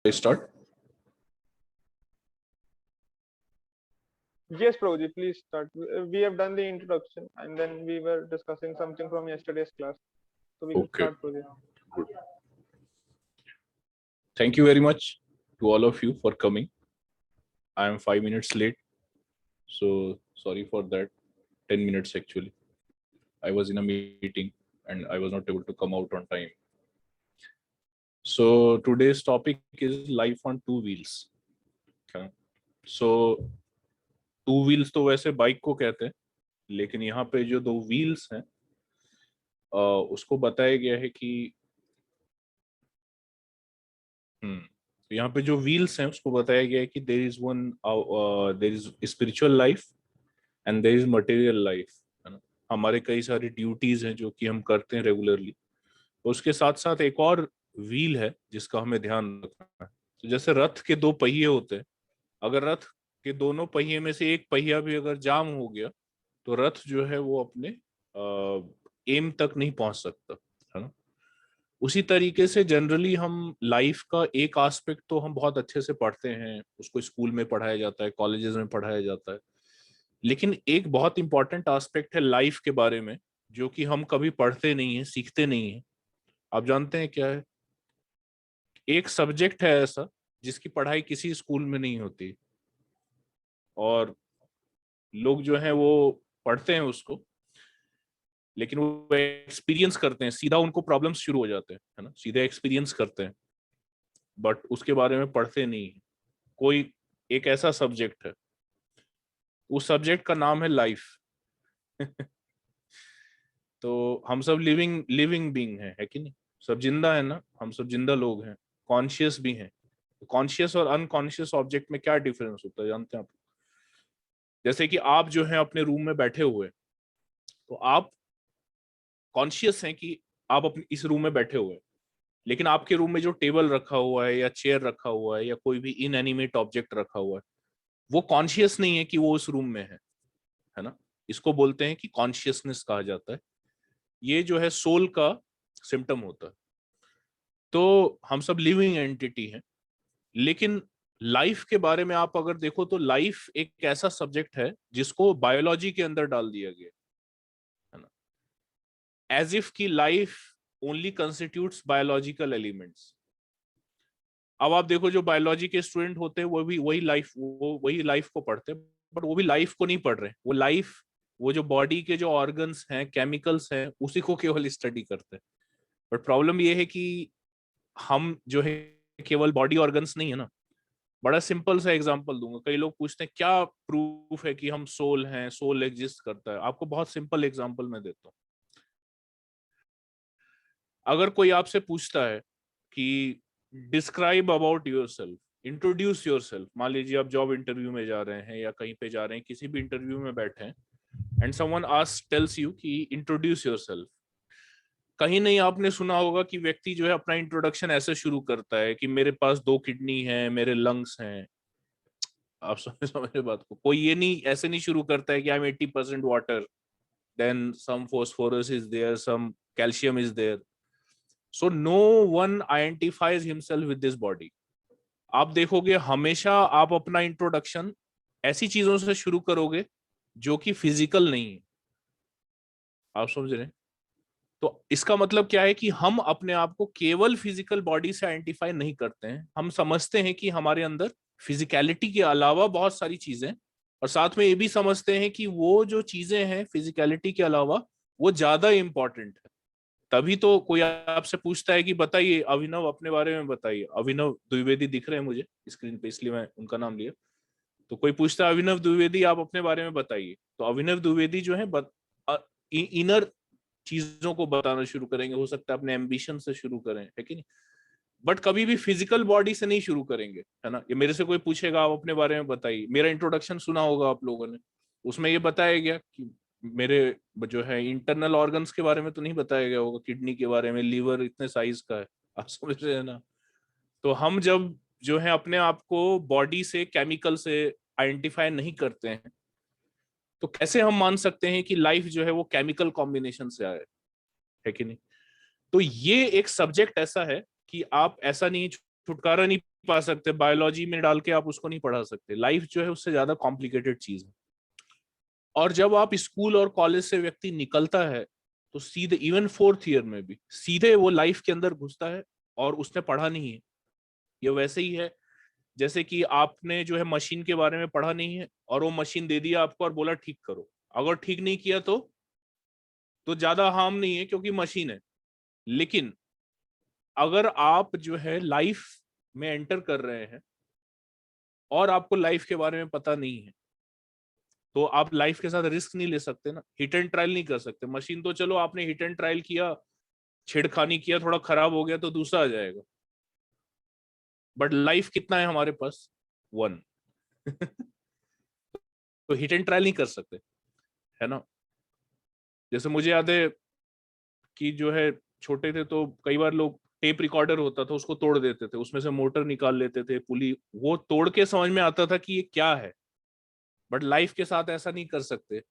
I start? Yes, Prabhuji, please start. We have done the introduction and then we were discussing something from yesterday's class. So we can Okay, start, Prabhuji. good. Thank you very much to all of you for coming. I am 5 minutes late, so sorry for that. 10 minutes actually. I was in a meeting and I was not able to come out on time. So today's topic is life on two wheels. Okay. So two wheels तो वैसे bike को कहते हैं, लेकिन यहाँ पे जो दो व्हील्स हैं उसको बताया गया है कि तो यहाँ पे जो व्हील्स हैं उसको बताया गया है कि there is spiritual life and there is material life, है ना। हमारे कई सारी ड्यूटीज हैं जो कि हम करते हैं रेगुलरली, तो उसके साथ साथ एक और व्हील है जिसका हमें ध्यान रखना है। तो जैसे रथ के दो पहिए होते हैं, अगर रथ के दोनों पहिए में से एक पहिया भी अगर जाम हो गया तो रथ जो है वो अपने एम तक नहीं पहुंच सकता, है ना। उसी तरीके से जनरली हम लाइफ का एक एस्पेक्ट तो हम बहुत अच्छे से पढ़ते हैं, उसको स्कूल में पढ़ाया जाता है, कॉलेजेस में पढ़ाया जाता है, लेकिन एक बहुत इंपॉर्टेंट एस्पेक्ट है लाइफ के बारे में जो कि हम कभी पढ़ते नहीं है, सीखते नहीं है। आप जानते हैं क्या है? एक सब्जेक्ट है ऐसा जिसकी पढ़ाई किसी स्कूल में नहीं होती और लोग जो है वो पढ़ते हैं उसको, लेकिन वो एक्सपीरियंस करते हैं, सीधा उनको प्रॉब्लम्स शुरू हो जाते हैं, है ना, सीधे एक्सपीरियंस करते हैं, बट उसके बारे में पढ़ते नहीं है। कोई एक ऐसा सब्जेक्ट है, उस सब्जेक्ट का नाम है लाइफ। तो हम सब लिविंग लिविंग बीइंग है कि नहीं? सब जिंदा है ना, हम सब जिंदा लोग हैं, कॉन्शियस भी हैं। कॉन्शियस और अनकॉन्शियस ऑब्जेक्ट में क्या डिफरेंस होता है जानते हैं आप? जैसे कि आप जो है अपने रूम में बैठे हुए, तो आप कॉन्शियस हैं कि आप अपने इस रूम में बैठे हुए, लेकिन आपके रूम में जो टेबल रखा हुआ है या चेयर रखा हुआ है या कोई भी इनएनिमेट ऑब्जेक्ट रखा हुआ है, वो कॉन्शियस नहीं है कि वो उस रूम में है ना। इसको बोलते हैं कि कॉन्शियसनेस कहा जाता है। ये जो है सोल का सिम्टम होता है। तो हम सब लिविंग एंटिटी हैं, लेकिन लाइफ के बारे में आप अगर देखो तो लाइफ एक ऐसा सब्जेक्ट है जिसको बायोलॉजी के अंदर डाल दिया गया है ना, एज इफ की life only constitutes biological elements. अब आप देखो जो बायोलॉजी के स्टूडेंट होते हैं वो भी वही लाइफ को पढ़ते हैं, बट वो भी लाइफ को नहीं पढ़ रहे, वो लाइफ, वो जो बॉडी के जो ऑर्गन्स हैं, केमिकल्स हैं, उसी को केवल स्टडी करते हैं। बट प्रॉब्लम ये है कि हम जो है केवल बॉडी ऑर्गन्स नहीं है ना। बड़ा सिंपल सा एग्जांपल दूंगा। कई लोग पूछते हैं क्या प्रूफ है कि हम सोल हैं, सोल एग्जिस्ट करता है। आपको बहुत सिंपल एग्जांपल मैं देता हूँ। अगर कोई आपसे पूछता है कि describe about yourself, introduce yourself, मान लीजिए आप जॉब इंटरव्यू में जा रहे हैं या कहीं पे जा रहे हैं, किसी भी इंटरव्यू में बैठे हैं, and someone asks tells you कि इंट्रोड्यूस योरसेल्फ। कहीं नहीं आपने सुना होगा कि व्यक्ति जो है अपना इंट्रोडक्शन ऐसे शुरू करता है कि मेरे पास 2 किडनी है, मेरे लंग्स हैं। आप समझ बात को? कोई ये नहीं, ऐसे नहीं शुरू करता है कि I am 80% water, then some phosphorus is there, some calcium is there. So no one identifies himself with this body. आप देखोगे हमेशा आप अपना इंट्रोडक्शन ऐसी चीजों से शुरू करोगे जो कि फिजिकल नहीं है। आप समझ रहे हैं? तो इसका मतलब क्या है कि हम अपने आप को केवल फिजिकल बॉडी से आइडेंटिफाई नहीं करते हैं। हम समझते हैं कि हमारे अंदर फिजिकलिटी के अलावा बहुत सारी चीजें, और साथ में ये भी समझते हैं कि वो जो चीजें हैं फिजिकलिटी के अलावा वो ज्यादा इंपॉर्टेंट है। तभी तो कोई आपसे पूछता है कि बताइए अभिनव अपने बारे में बताइए। अभिनव द्विवेदी दिख रहे हैं मुझे स्क्रीन पे, इसलिए मैं उनका नाम लिया। तो कोई पूछता है अभिनव द्विवेदी आप अपने बारे में बताइए, तो अभिनव द्विवेदी जो है इनर चीजों को बताना शुरू करेंगे। हो सकता है अपने एम्बिशन से शुरू करें, है कि नहीं? बट कभी भी फिजिकल बॉडी से नहीं शुरू करेंगे, है ना। ये मेरे से कोई पूछेगा आप अपने बारे में बताइए, मेरा इंट्रोडक्शन सुना होगा आप लोगों ने, उसमें ये बताया गया कि मेरे जो है इंटरनल ऑर्गन्स के बारे में तो नहीं बताया गया होगा, किडनी के बारे में, लीवर इतने साइज का है। आप समझ रहे हैं ना? तो हम जब जो है अपने आप को बॉडी से, केमिकल से आइडेंटिफाई नहीं करते हैं, तो कैसे हम मान सकते हैं कि लाइफ जो है वो केमिकल कॉम्बिनेशन से आए, है कि नहीं? तो ये एक सब्जेक्ट ऐसा है कि आप ऐसा नहीं छुटकारा नहीं पा सकते, बायोलॉजी में डाल के आप उसको नहीं पढ़ा सकते। लाइफ जो है उससे ज्यादा कॉम्प्लिकेटेड चीज है। और जब आप स्कूल और कॉलेज से व्यक्ति निकलता है तो सीधे इवन फोर्थ ईयर में भी सीधे वो लाइफ के अंदर घुसता है और उसने पढ़ा नहीं है। ये वैसे ही है जैसे कि आपने जो है मशीन के बारे में पढ़ा नहीं है और वो मशीन दे दिया आपको और बोला ठीक करो। अगर ठीक नहीं किया तो ज्यादा हार्म नहीं है क्योंकि मशीन है। लेकिन अगर आप जो है लाइफ में एंटर कर रहे हैं और आपको लाइफ के बारे में पता नहीं है तो आप लाइफ के साथ रिस्क नहीं ले सकते ना, हिट एंड ट्रायल नहीं कर सकते। मशीन तो चलो आपने हिट एंड ट्रायल किया, छेड़खानी किया, थोड़ा खराब हो गया तो दूसरा आ जाएगा। बट लाइफ कितना है हमारे पास? वन। तो हिट एंड ट्रायल नहीं कर सकते, है ना। जैसे मुझे याद है कि जो है छोटे थे तो कई बार लोग टेप रिकॉर्डर होता था उसको तोड़ देते थे, उसमें से मोटर निकाल लेते थे, पुली, वो तोड़ के समझ में आता था कि ये क्या है। बट लाइफ के साथ ऐसा नहीं कर सकते।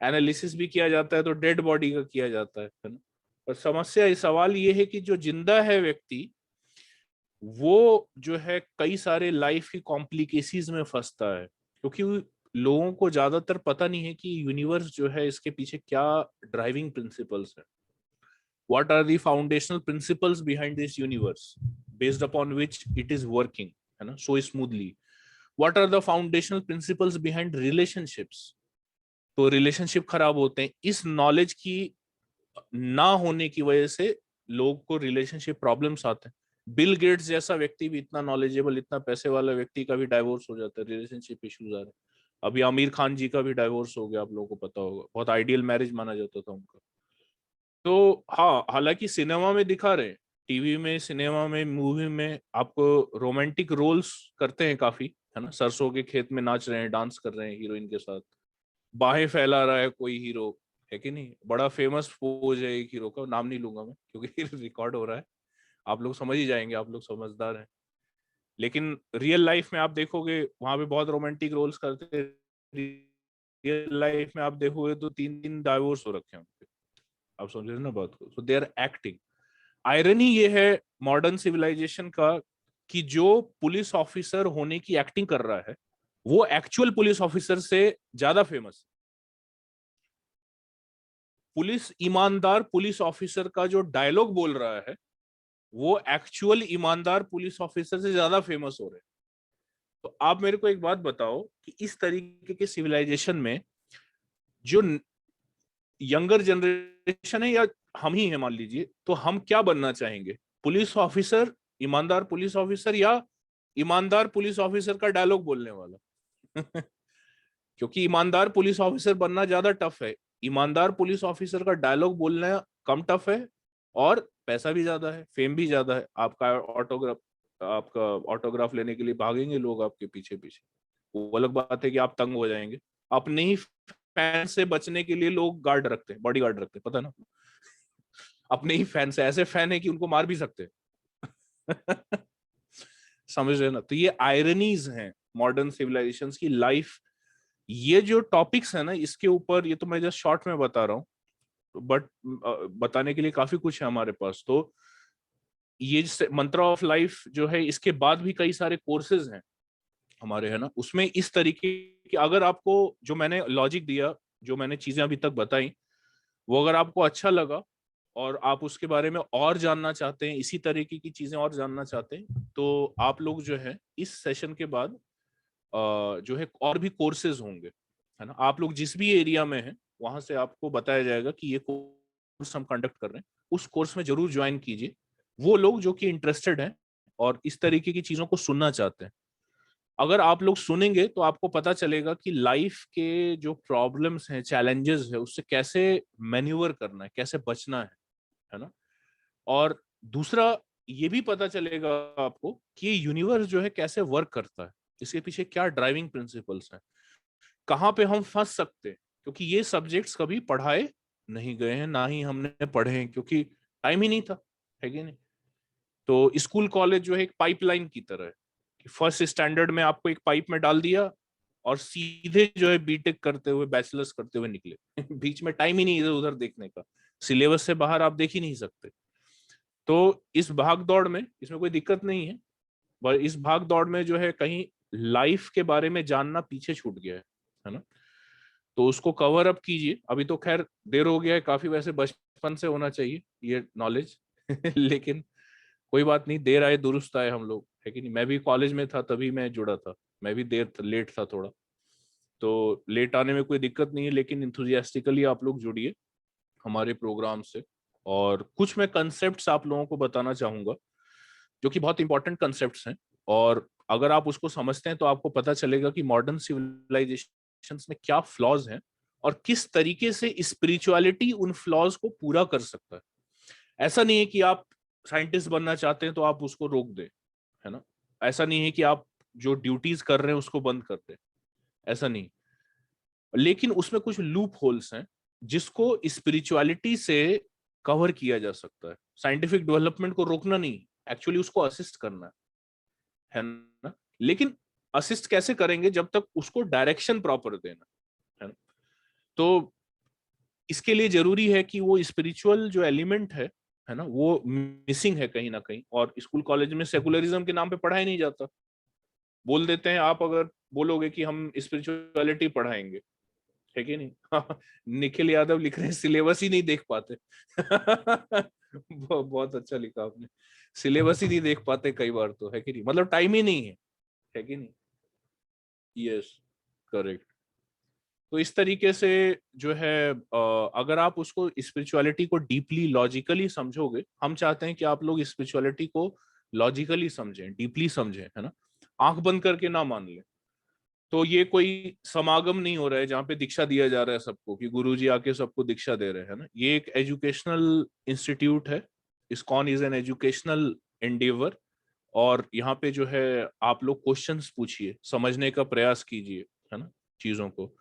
एनालिसिस भी किया जाता है तो डेड बॉडी का किया जाता है ना। और समस्या, सवाल ये है कि जो जिंदा है व्यक्ति वो जो है कई सारे लाइफ की कॉम्प्लिकेशंस में फंसता है क्योंकि लोगों को ज्यादातर पता नहीं है कि यूनिवर्स जो है इसके पीछे क्या ड्राइविंग प्रिंसिपल्स है। What are the foundational principles behind this universe based upon which it is working, है ना, so smoothly. What are the foundational principles behind relationships. तो रिलेशनशिप खराब होते हैं, इस नॉलेज की ना होने की वजह से लोग को रिलेशनशिप प्रॉब्लम्स आते हैं। बिल गेट्स जैसा व्यक्ति भी इतना नॉलेजेबल, इतना पैसे वाला व्यक्ति का भी डाइवोर्स हो जाता है, रिलेशनशिप इश्यूज आ रहे हैं। अभी आमिर खान जी का भी डाइवोर्स हो गया, आप लोगों को पता होगा, बहुत आइडियल मैरिज माना जाता था उनका। तो हाँ, हालांकि सिनेमा में दिखा रहे हैं, टीवी में, सिनेमा में, मूवी में आपको रोमांटिक रोल्स करते हैं काफी, है ना। सरसों के खेत में नाच रहे हैं, डांस कर रहे हैं हीरोइन के साथ, बाहें फैला रहा है कोई हीरो, है कि नहीं। बड़ा फेमस पोज है एक हीरो का, नाम नहीं लूंगा मैं क्योंकि रिकॉर्ड हो रहा है, आप लोग समझ ही जाएंगे, आप लोग समझदार हैं। लेकिन रियल लाइफ में आप देखोगे वहां पे बहुत रोमांटिक रोल्स करते हैं। रियल लाइफ में आप देखोगे तो 3 3 डाइवोर्स हो रखे हैं उनके। आप समझ रहे हैं ना बात को। सो दे आर एक्टिंग। आयरनी ये है मॉडर्न सिविलाइजेशन का कि जो पुलिस ऑफिसर होने की एक्टिंग कर रहा है वो एक्चुअल पुलिस ऑफिसर से ज्यादा फेमस। पुलिस ईमानदार पुलिस ऑफिसर का जो डायलॉग बोल रहा है वो एक्चुअल ईमानदार पुलिस ऑफिसर से ज्यादा फेमस हो रहे हैं। तो आप मेरे को एक बात बताओ कि इस तरीके के सिविलाइजेशन में जो यंगर जनरेशन है या हम ही हैं मान लीजिए, तो हम क्या बनना चाहेंगे? पुलिस ऑफिसर, ईमानदार पुलिस ऑफिसर, या ईमानदार पुलिस ऑफिसर का डायलॉग बोलने वाला? क्योंकि ईमानदार पुलिस ऑफिसर बनना ज्यादा टफ है, ईमानदार पुलिस ऑफिसर का डायलॉग बोलना कम टफ है, और पैसा भी ज्यादा है, फेम भी ज्यादा है। आपका ऑटोग्राफ लेने के लिए भागेंगे लोग आपके पीछे पीछे। वो अलग बात है कि आप तंग हो जाएंगे। अपने ही फैन से बचने के लिए लोग गार्ड रखते हैं, बॉडी गार्ड रखते हैं, पता है ना। अपने ही फैन से, ऐसे फैन है कि उनको मार भी सकते हैं। समझ रहे ना। तो ये आयरनीज हैं मॉडर्न सिविलाइजेशन की लाइफ। ये जो टॉपिक्स है ना इसके ऊपर, ये तो मैं जस्ट शॉर्ट में बता रहा हूँ, बट बताने के लिए काफी कुछ है हमारे पास। तो ये मंत्रा ऑफ लाइफ जो है इसके बाद भी कई सारे कोर्सेज हैं हमारे, है ना। उसमें इस तरीके की, अगर आपको जो मैंने लॉजिक दिया, जो मैंने चीजें अभी तक बताई, वो अगर आपको अच्छा लगा और आप उसके बारे में और जानना चाहते हैं, इसी तरीके की चीजें और जानना चाहते हैं, तो आप लोग जो है इस सेशन के बाद जो है और भी कोर्सेज होंगे, है ना। आप लोग जिस भी एरिया में हैं वहां से आपको बताया जाएगा कि ये कोर्स हम कंडक्ट कर रहे हैं, उस कोर्स में जरूर ज्वाइन कीजिए। वो लोग जो कि इंटरेस्टेड हैं और इस तरीके की चीजों को सुनना चाहते हैं। अगर आप लोग सुनेंगे तो आपको पता चलेगा कि लाइफ के जो प्रॉब्लम्स हैं, चैलेंजेस है, उससे कैसे मैन्यूवर करना है, कैसे बचना है ना। और दूसरा ये भी पता चलेगा आपको कि यूनिवर्स जो है कैसे वर्क करता है, इसके पीछे क्या ड्राइविंग प्रिंसिपल्स हैं, कहाँ पे हम फंस सकते हैं। क्योंकि ये सब्जेक्ट्स कभी पढ़ाए नहीं गए हैं, ना ही हमने पढ़े हैं, क्योंकि टाइम ही नहीं था, है कि नहीं। तो स्कूल कॉलेज जो है एक पाइपलाइन की तरह है कि फर्स्ट स्टैंडर्ड में आपको एक पाइप में डाल दिया और सीधे जो है बीटेक करते हुए, बैचलर्स करते हुए निकले। बीच में टाइम ही नहीं इधर उधर देखने का, सिलेबस से बाहर आप देख ही नहीं सकते। तो इस भाग दौड़ में इसमें कोई दिक्कत नहीं है, पर इस भाग दौड़ में जो है कहीं लाइफ के बारे में जानना पीछे छूट गया है ना। तो उसको कवर अप कीजिए। अभी तो खैर देर हो गया है काफी, वैसे बचपन से होना चाहिए ये नॉलेज लेकिन कोई बात नहीं, देर आए दुरुस्त आए हम लोग, है कि नहीं। मैं भी कॉलेज में था तभी मैं जुड़ा था, मैं भी लेट था थोड़ा, तो लेट आने में कोई दिक्कत नहीं है, लेकिन इंथुजियास्टिकली आप लोग जुड़िए हमारे प्रोग्राम से। और कुछ मैं कंसेप्ट्स आप लोगों को बताना चाहूंगा जो कि बहुत इंपॉर्टेंट कंसेप्ट्स हैं, और अगर आप उसको समझते हैं तो आपको पता चलेगा कि मॉडर्न सिविलाइजेशंस में क्या फ्लॉज हैं और किस तरीके से स्पिरिचुअलिटी उन फ्लॉज को पूरा कर सकता है। ऐसा नहीं है कि आप साइंटिस्ट बनना चाहते हैं तो आप उसको रोक दें, है ना। ऐसा नहीं है कि आप जो ड्यूटीज कर रहे हैं उसको बंद कर दें, ऐसा नहीं। लेकिन उसमें कुछ लूप होल्स हैं जिसको स्पिरिचुअलिटी से कवर किया जा सकता है। साइंटिफिक डेवलपमेंट को रोकना नहीं, एक्चुअली उसको असिस्ट करना है ना। लेकिन असिस्ट कैसे करेंगे जब तक उसको डायरेक्शन प्रॉपर देना, है ना। तो इसके लिए जरूरी है कि वो स्पिरिचुअल जो एलिमेंट है ना, वो मिसिंग है कहीं ना कहीं। और स्कूल कॉलेज में सेकुलरिज्म के नाम पे पढ़ाया नहीं जाता। बोल देते हैं, आप अगर बोलोगे कि हम स्पिरिचुअलिटी पढ़ाएंगे, है कि नहीं निखिल यादव लिख रहे हैं सिलेबस ही नहीं देख पाते बहुत अच्छा लिखा आपने, सिलेबस ही नहीं देख पाते कई बार तो, है कि नहीं, मतलब टाइम ही नहीं है कि नहीं। Yes, correct. तो इस तरीके से जो है अगर आप उसको स्पिरिचुअलिटी को डीपली लॉजिकली समझोगे, हम चाहते हैं कि आप लोग स्पिरिचुअलिटी को लॉजिकली समझें, डीपली समझें, है ना, आंख बंद करके ना मान लें। तो ये कोई समागम नहीं हो रहा है जहाँ पे दीक्षा दिया जा रहा है सबको, कि गुरुजी आके सबको दीक्षा दे रहे हैं, ना। ये एक एजुकेशनल इंस्टीट्यूट है। ISKCON is an educational Endeavour. और यहाँ पे जो है आप लोग क्वेश्चंस पूछिए, समझने का प्रयास कीजिए, है ना, चीजों को।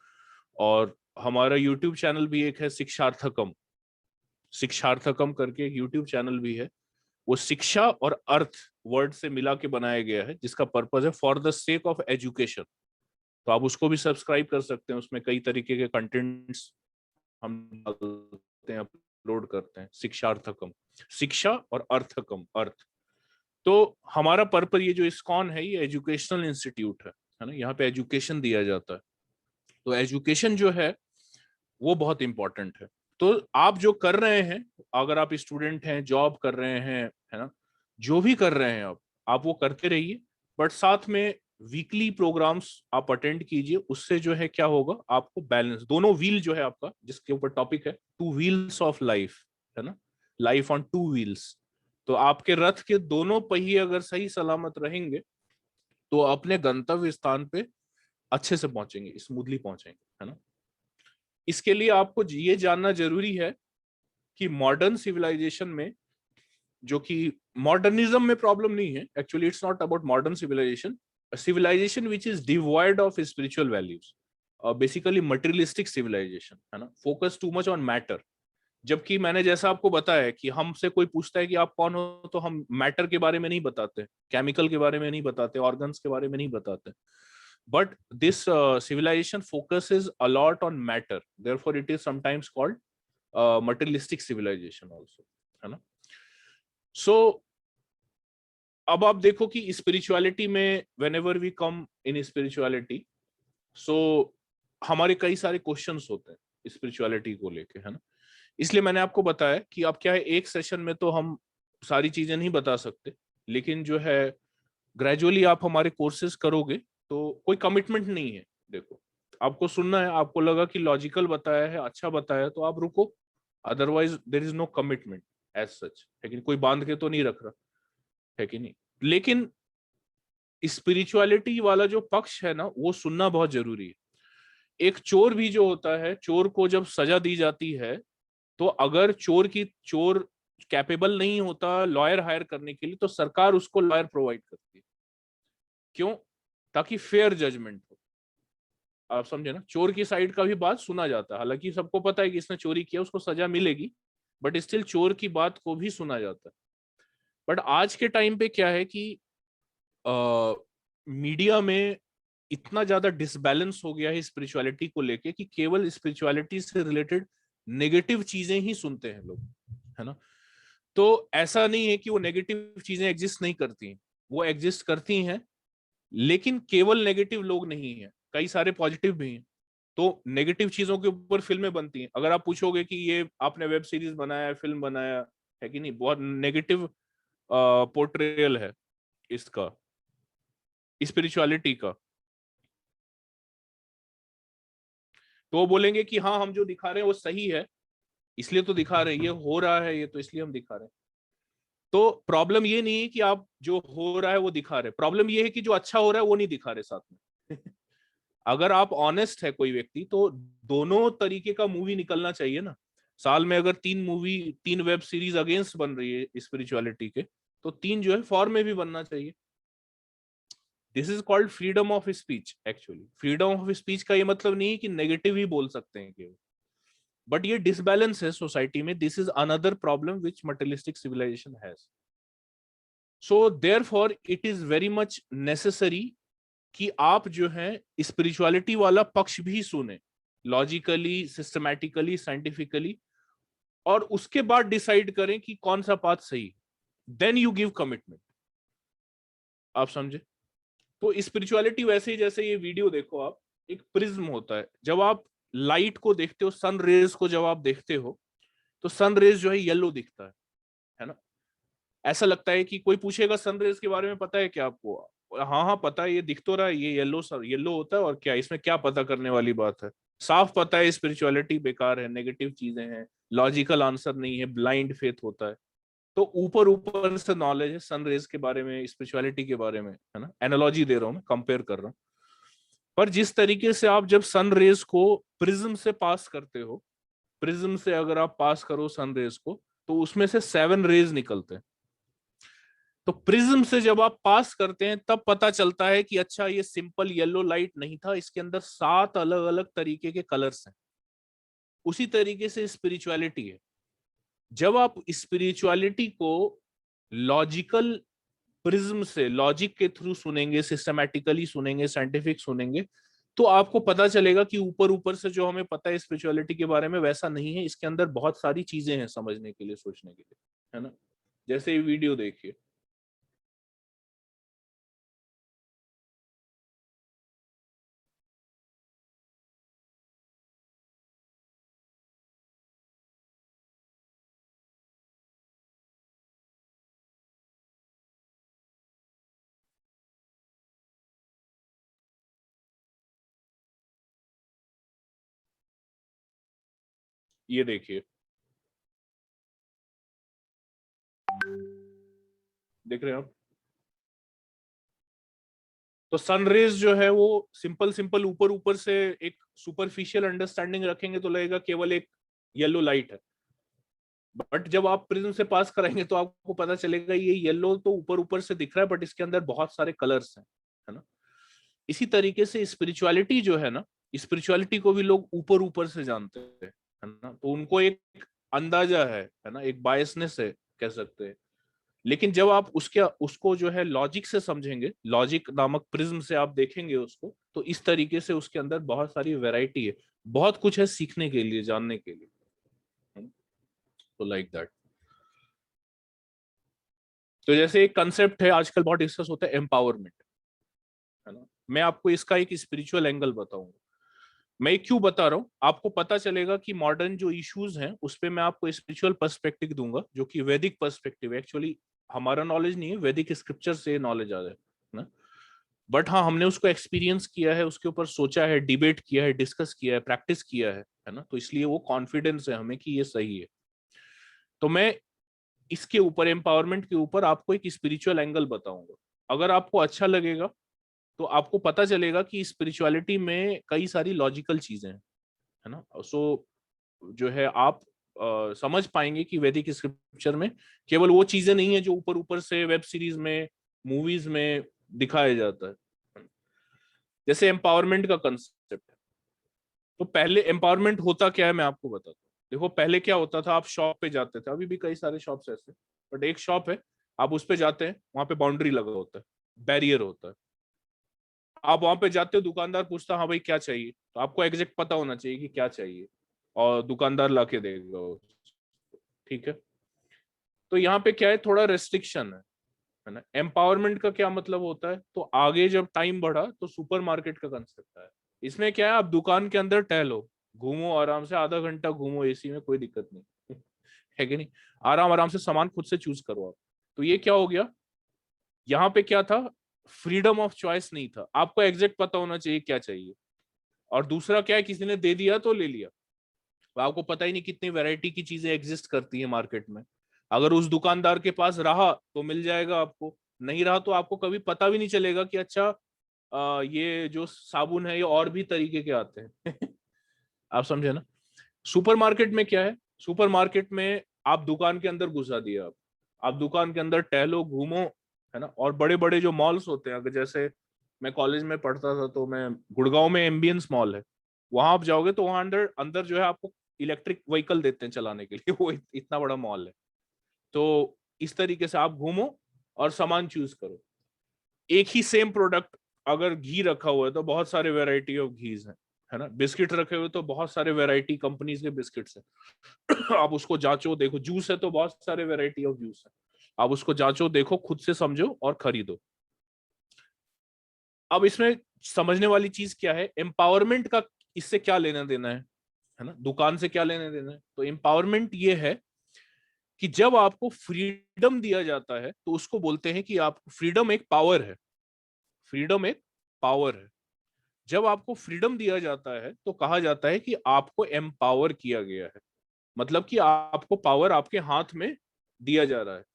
और हमारा यूट्यूब चैनल भी एक है, शिक्षार्थकम। शिक्षार्थकम करके एक यूट्यूब चैनल भी है। वो शिक्षा और अर्थ वर्ड से मिला के बनाया गया है, जिसका पर्पज है for the sake of education. तो आप उसको भी सब्सक्राइब कर सकते हैं। उसमें कई तरीके के कंटेंट्स हम डालते हैं, अपलोड करते हैं। शिक्षार्थकम, शिक्षा और अर्थकम, अर्थ। तो हमारा पर्पज, ये जो इस्कॉन है ये एजुकेशनल इंस्टीट्यूट है ना, यहाँ पे एजुकेशन दिया जाता है। तो एजुकेशन जो है वो बहुत इंपॉर्टेंट है। तो आप जो कर रहे हैं, अगर आप स्टूडेंट हैं, जॉब कर रहे हैं, है ना, जो भी कर रहे हैं आप वो करते रहिए। बट साथ में वीकली प्रोग्राम्स आप अटेंड कीजिए। उससे जो है क्या होगा, आपको बैलेंस, दोनों व्हील जो है आपका, जिसके ऊपर टॉपिक है टू व्हील्स ऑफ लाइफ, है ना, लाइफ ऑन टू व्हील्स। तो आपके रथ के दोनों पहिए अगर सही सलामत रहेंगे तो अपने गंतव्य स्थान पे अच्छे से पहुंचेंगे, स्मूथली पहुंचेंगे, है ना। इसके लिए आपको ये जानना जरूरी है कि मॉडर्न सिविलाइजेशन में, जो कि मॉडर्निज्म में प्रॉब्लम नहीं है, actually it's not about modern civilisation, civilisation which is devoid of spiritual values, basically materialistic civilisation, है ना, focus too much on matter. जबकि मैंने जैसा आपको बताया कि हमसे कोई पूछता है कि आप कौन हो, तो हम मैटर के बारे में नहीं बताते, केमिकल के बारे में नहीं बताते, ऑर्गन्स के बारे में नहीं बताते। But this civilization focuses a lot on matter. Therefore, it is sometimes called materialistic civilization also, है ना। So अब आप देखो कि स्पिरिचुअलिटी में whenever we come in spirituality, so हमारे कई सारे क्वेश्चंस होते हैं स्पिरिचुअलिटी को लेके, है ना। इसलिए मैंने आपको बताया कि आप क्या है, एक सेशन में तो हम सारी चीजें नहीं बता सकते, लेकिन जो है ग्रेजुअली आप हमारे कोर्सेज करोगे तो कोई कमिटमेंट नहीं है। देखो, आपको सुनना है, आपको लगा कि लॉजिकल बताया है, अच्छा बताया है, तो आप रुको। Otherwise there is no commitment as such, लेकिन कोई बांध के तो नहीं रख रहा, है कि नहीं। लेकिन स्पिरिचुअलिटी वाला जो पक्ष है ना, वो सुनना बहुत जरूरी है। एक चोर भी जो होता है, चोर को जब सजा दी जाती है, तो अगर चोर कैपेबल नहीं होता लॉयर हायर करने के लिए, तो सरकार उसको लॉयर प्रोवाइड करती है। क्यों? ताकि फेयर जजमेंट हो। आप समझे ना, चोर की साइड का भी बात सुना जाता है। हालांकि सबको पता है कि इसने चोरी किया, उसको सजा मिलेगी, बट स्टिल चोर की बात को भी सुना जाता है। बट आज के टाइम पे क्या है कि मीडिया में इतना ज्यादा डिसबैलेंस हो गया है स्पिरिचुअलिटी को लेके कि केवल स्पिरिचुअलिटी से रिलेटेड नेगेटिव चीजें ही सुनते हैं लोग, है ना। तो ऐसा नहीं है कि वो नेगेटिव चीजें एग्जिस्ट नहीं करती हैं, वो एग्जिस्ट करती हैं, लेकिन केवल नेगेटिव लोग नहीं है, कई सारे पॉजिटिव भी हैं। तो नेगेटिव चीजों के ऊपर फिल्में बनती हैं। अगर आप पूछोगे कि ये आपने वेब सीरीज बनाया है, फिल्म बनाया है कि नहीं, बहुत नेगेटिव पोर्ट्रेयल है इसका, स्पिरिचुअलिटी का, तो वो बोलेंगे कि हाँ हम जो दिखा रहे हैं वो सही है, इसलिए तो दिखा रहे हैं, ये हो रहा है ये तो इसलिए हम दिखा रहे हैं। तो प्रॉब्लम ये नहीं है कि आप जो हो रहा है वो दिखा रहे, प्रॉब्लम ये है कि जो अच्छा हो रहा है वो नहीं दिखा रहे साथ में। अगर आप ऑनेस्ट है कोई व्यक्ति, तो दोनों तरीके का मूवी निकलना चाहिए ना। साल में अगर 3 मूवी, 3 वेब सीरीज अगेंस्ट बन रही है स्पिरिचुअलिटी के, तो 3 जो है फॉर में भी बनना चाहिए। This is called freedom of speech. Actually freedom of speech का ये मतलब नहीं है कि नेगेटिव ही बोल सकते हैं केवल, बट ये डिसबैलेंस है सोसाइटी में। This is another problem which materialistic civilisation has. So therefore it is very much necessary कि आप जो है स्पिरिचुअलिटी वाला पक्ष भी सुने, लॉजिकली, सिस्टमैटिकली, साइंटिफिकली, और उसके बाद डिसाइड करें कि कौन सा पाथ सही है। Then you give commitment. आप समझे? तो स्पिरिचुअलिटी वैसे ही, जैसे ये वीडियो देखो आप, एक प्रिज्म होता है। जब आप लाइट को देखते हो, सन रेज को जब आप देखते हो, तो सन रेज जो है येलो दिखता है ना। ऐसा लगता है कि कोई पूछेगा सन रेज के बारे में पता है क्या आपको? हाँ हाँ पता है, ये दिख तो रहा है, ये येलो, सर येलो होता है, और क्या इसमें क्या पता करने वाली बात है? साफ पता है स्पिरिचुअलिटी बेकार है, नेगेटिव चीजें हैं, लॉजिकल आंसर नहीं है, ब्लाइंड फेथ होता है। तो ऊपर ऊपर से नॉलेज है सन रेज के बारे में, स्पिरिचुअलिटी के बारे में, है ना। एनालॉजी दे रहा हूं मैं, कंपेयर कर रहा हूं। पर जिस तरीके से आप जब सन रेज को प्रिज्म से पास करते हो, प्रिज्म से अगर आप पास करो सन रेज को, तो उसमें से 7 रेज निकलते हैं। तो प्रिज्म से जब आप पास करते हैं, तब पता चलता है कि अच्छा ये सिंपल येलो लाइट नहीं था, इसके अंदर 7 अलग अलग तरीके के कलर्स हैं। उसी तरीके से स्पिरिचुअलिटी है। जब आप स्पिरिचुअलिटी को लॉजिकल प्रिज्म से, लॉजिक के थ्रू सुनेंगे, सिस्टमैटिकली सुनेंगे, साइंटिफिक सुनेंगे, तो आपको पता चलेगा कि ऊपर ऊपर से जो हमें पता है स्पिरिचुअलिटी के बारे में वैसा नहीं है, इसके अंदर बहुत सारी चीजें हैं समझने के लिए, सोचने के लिए, है ना। जैसे ये वीडियो देखिए, ये देखिए, देख रहे हैं आप? तो सनरेज जो है वो सिंपल सिंपल ऊपर ऊपर से एक सुपरफिशियल अंडरस्टैंडिंग रखेंगे तो लगेगा केवल एक येलो लाइट है। बट जब आप प्रिज्म से पास कराएंगे तो आपको पता चलेगा ये येलो तो ऊपर ऊपर से दिख रहा है, बट इसके अंदर बहुत सारे कलर्स हैं, है ना। इसी तरीके से स्पिरिचुअलिटी जो है ना, स्पिरिचुअलिटी को भी लोग ऊपर ऊपर से जानते हैं, है ना। तो उनको एक अंदाजा है ना, एक बायसनेस है, कह सकते हैं। लेकिन जब आप उसके उसको जो है लॉजिक से समझेंगे, लॉजिक नामक प्रिज्म से आप देखेंगे उसको, तो इस तरीके से उसके अंदर बहुत सारी वैरायटी है, बहुत कुछ है सीखने के लिए, जानने के लिए। तो लाइक दैट। तो जैसे एक कंसेप्ट है आजकल बहुत डिस्कस होता है, एम्पावरमेंट, है ना। मैं आपको इसका एक स्पिरिचुअल एंगल बताऊंगा। मैं क्यों बता रहा हूँ, आपको पता चलेगा कि मॉडर्न जो इश्यूज हैं उस पे मैं आपको स्पिरिचुअल पर्सपेक्टिव दूंगा, जो कि वैदिक पर्सपेक्टिव एक्चुअली हमारा नॉलेज नहीं है, वैदिक स्क्रिप्चर से नॉलेज आ जाए ना। बट हाँ, हमने उसको एक्सपीरियंस किया है, उसके ऊपर सोचा है, डिबेट किया है, डिस्कस किया है, प्रैक्टिस किया है ना। तो इसलिए वो कॉन्फिडेंस है हमें कि ये सही है। तो मैं इसके ऊपर, एम्पावरमेंट के ऊपर आपको एक स्पिरिचुअल एंगल बताऊंगा। अगर आपको अच्छा लगेगा तो आपको पता चलेगा कि स्पिरिचुअलिटी में कई सारी लॉजिकल चीजें हैं, है ना। सो जो है आप समझ पाएंगे कि वैदिक स्क्रिप्चर में केवल वो चीजें नहीं है जो ऊपर ऊपर से वेब सीरीज में, मूवीज में दिखाया जाता है। जैसे एम्पावरमेंट का कंसेप्ट है, तो पहले एम्पावरमेंट होता क्या है मैं आपको बताता हूँ। देखो पहले क्या होता था, आप शॉप पे जाते थे, अभी भी कई सारे शॉप्स ऐसे, बट एक शॉप है, आप उस पे जाते हैं, वहां पे बाउंड्री लगा होता है, बैरियर होता है। आप वहां पे जाते हो, दुकानदार पूछता है हाँ भाई क्या चाहिए, तो आपको एग्जैक्ट पता होना चाहिए कि क्या चाहिए, और दुकानदार ला के देगा वो, ठीक है। तो यहाँ पे क्या है, थोड़ा रेस्ट्रिक्शन है ना। एम्पावरमेंट का क्या मतलब होता है, तो आगे जब टाइम बढ़ा तो सुपरमार्केट का कंसेप्ट आया। इसमें क्या है, आप दुकान के अंदर टहलो, घूमो आराम से, आधा घंटा घूमो एसी में, कोई दिक्कत नहीं है कि नहीं, आराम आराम से सामान खुद से चूज करो आप। तो ये क्या हो गया, यहाँ पे क्या था, फ्रीडम ऑफ चॉइस नहीं था, आपको एग्जैक्ट पता होना चाहिए क्या चाहिए। और दूसरा क्या है, किसी ने दे दिया तो ले लिया, आपको पता ही नहीं कितनी वैरायटी की चीजें एग्जिस्ट करती है मार्केट में। अगर उस दुकानदार के पास रहा तो मिल जाएगा आपको, नहीं रहा तो आपको कभी पता भी नहीं चलेगा कि अच्छा ये जो साबुन है ये और भी तरीके के आते हैं आप समझे ना। सुपरमार्केट में क्या है, सुपरमार्केट में आप दुकान के अंदर घुसा दिया, आप दुकान के अंदर टहलो घूमो, है ना। और बड़े बड़े जो मॉल्स होते हैं, अगर जैसे मैं कॉलेज में पढ़ता था तो मैं गुड़गांव में एम्बियंस मॉल है, वहां आप जाओगे तो वहां अंदर अंदर जो है आपको इलेक्ट्रिक व्हीकल देते हैं चलाने के लिए वो इतना बड़ा मॉल है। तो इस तरीके से आप घूमो और सामान चूज करो। एक ही सेम प्रोडक्ट, अगर घी रखा हुआ है तो बहुत सारे वैरायटी ऑफ घीज हैं, है ना। बिस्किट रखे हुए तो बहुत सारे वैरायटी कंपनीज के बिस्किट्स हैं आप उसको जांचो देखो, जूस है तो बहुत सारे वैरायटी ऑफ जूस है, आप उसको जांचो देखो, खुद से समझो और खरीदो। अब इसमें समझने वाली चीज क्या है, एम्पावरमेंट का इससे क्या लेना देना है ना, दुकान से क्या लेना देना है। तो एम्पावरमेंट ये है कि जब आपको फ्रीडम दिया जाता है तो उसको बोलते हैं कि आप, फ्रीडम एक पावर है, फ्रीडम एक पावर है। जब आपको फ्रीडम दिया जाता है तो कहा जाता है कि आपको एम्पावर किया गया है, मतलब कि आपको पावर आपके हाथ में दिया जा रहा है।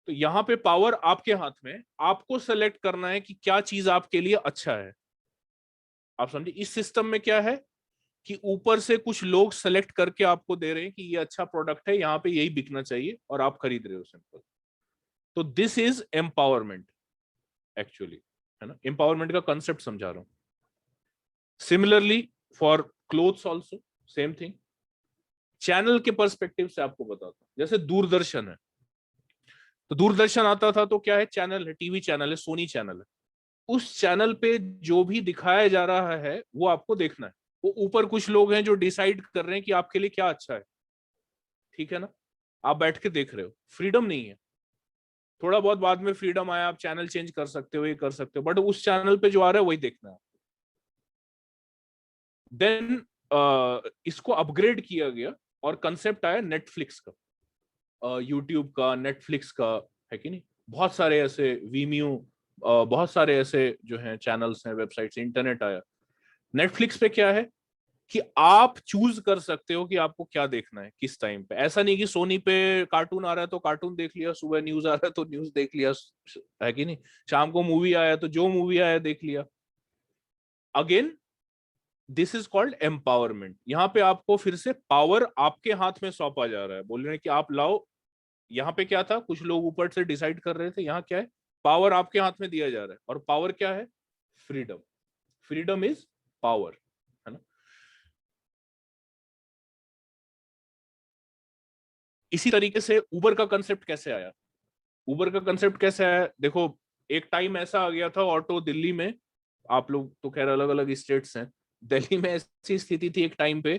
तो यहाँ पे पावर आपके हाथ में है, आपको सेलेक्ट करना है कि क्या चीज आपके लिए अच्छा है। आप समझे, इस सिस्टम में क्या है कि ऊपर से कुछ लोग सेलेक्ट करके आपको दे रहे हैं कि ये अच्छा प्रोडक्ट है, यहाँ पे यही बिकना चाहिए और आप खरीद रहे हो, सिंपल। तो दिस इज एम्पावरमेंट एक्चुअली, है ना। एम्पावरमेंट का कंसेप्ट समझा रहा हूं। Similarly for clothes also same thing. Channel के पर्सपेक्टिव से आपको बताता हूं, जैसे दूरदर्शन है, तो दूरदर्शन आता था तो क्या है, चैनल है, टीवी चैनल है, सोनी चैनल है। उस चैनल पे जो भी दिखाया जा रहा है वो आपको देखना है। वो ऊपर कुछ लोग हैं जो डिसाइड कर रहे हैं कि आपके लिए क्या अच्छा है, ठीक है ना। आप बैठ के देख रहे हो, फ्रीडम नहीं है। थोड़ा बहुत बाद में फ्रीडम आया, आप चैनल चेंज कर सकते हो, ये कर सकते हो, बट उस चैनल पे जो आ रहा है वही देखना है। देन इसको अपग्रेड किया गया और कंसेप्ट आया नेटफ्लिक्स का, यूट्यूब का, नेटफ्लिक्स का, है कि नहीं। बहुत सारे ऐसे वीमियो, बहुत सारे ऐसे जो हैं चैनल्स हैं, वेबसाइट्स, इंटरनेट आया। नेटफ्लिक्स पे क्या है कि आप चूज कर सकते हो कि आपको क्या देखना है किस टाइम पे। ऐसा नहीं कि सोनी पे कार्टून आ रहा है तो कार्टून देख लिया, सुबह न्यूज आ रहा है तो न्यूज देख लिया, है कि नहीं। शाम को मूवी आया तो जो मूवी आया देख लिया। Again this is called empowerment. यहाँ पे आपको फिर से पावर आपके हाथ में सौंपा जा रहा है, बोल रहे हैं कि आप लाओ। यहाँ पे क्या था, कुछ लोग ऊपर से डिसाइड कर रहे थे, यहाँ क्या है, पावर आपके हाथ में दिया जा रहा है। और पावर क्या है, फ्रीडम। फ्रीडम इज पावर, है ना। इसी तरीके से उबर का कंसेप्ट कैसे आया, उबर का कंसेप्ट कैसे आया, देखो। एक टाइम ऐसा आ गया था ऑटो दिल्ली में, आप लोग तो खैर अलग अलग स्टेट्स हैं, दिल्ली में ऐसी स्थिति थी एक टाइम पे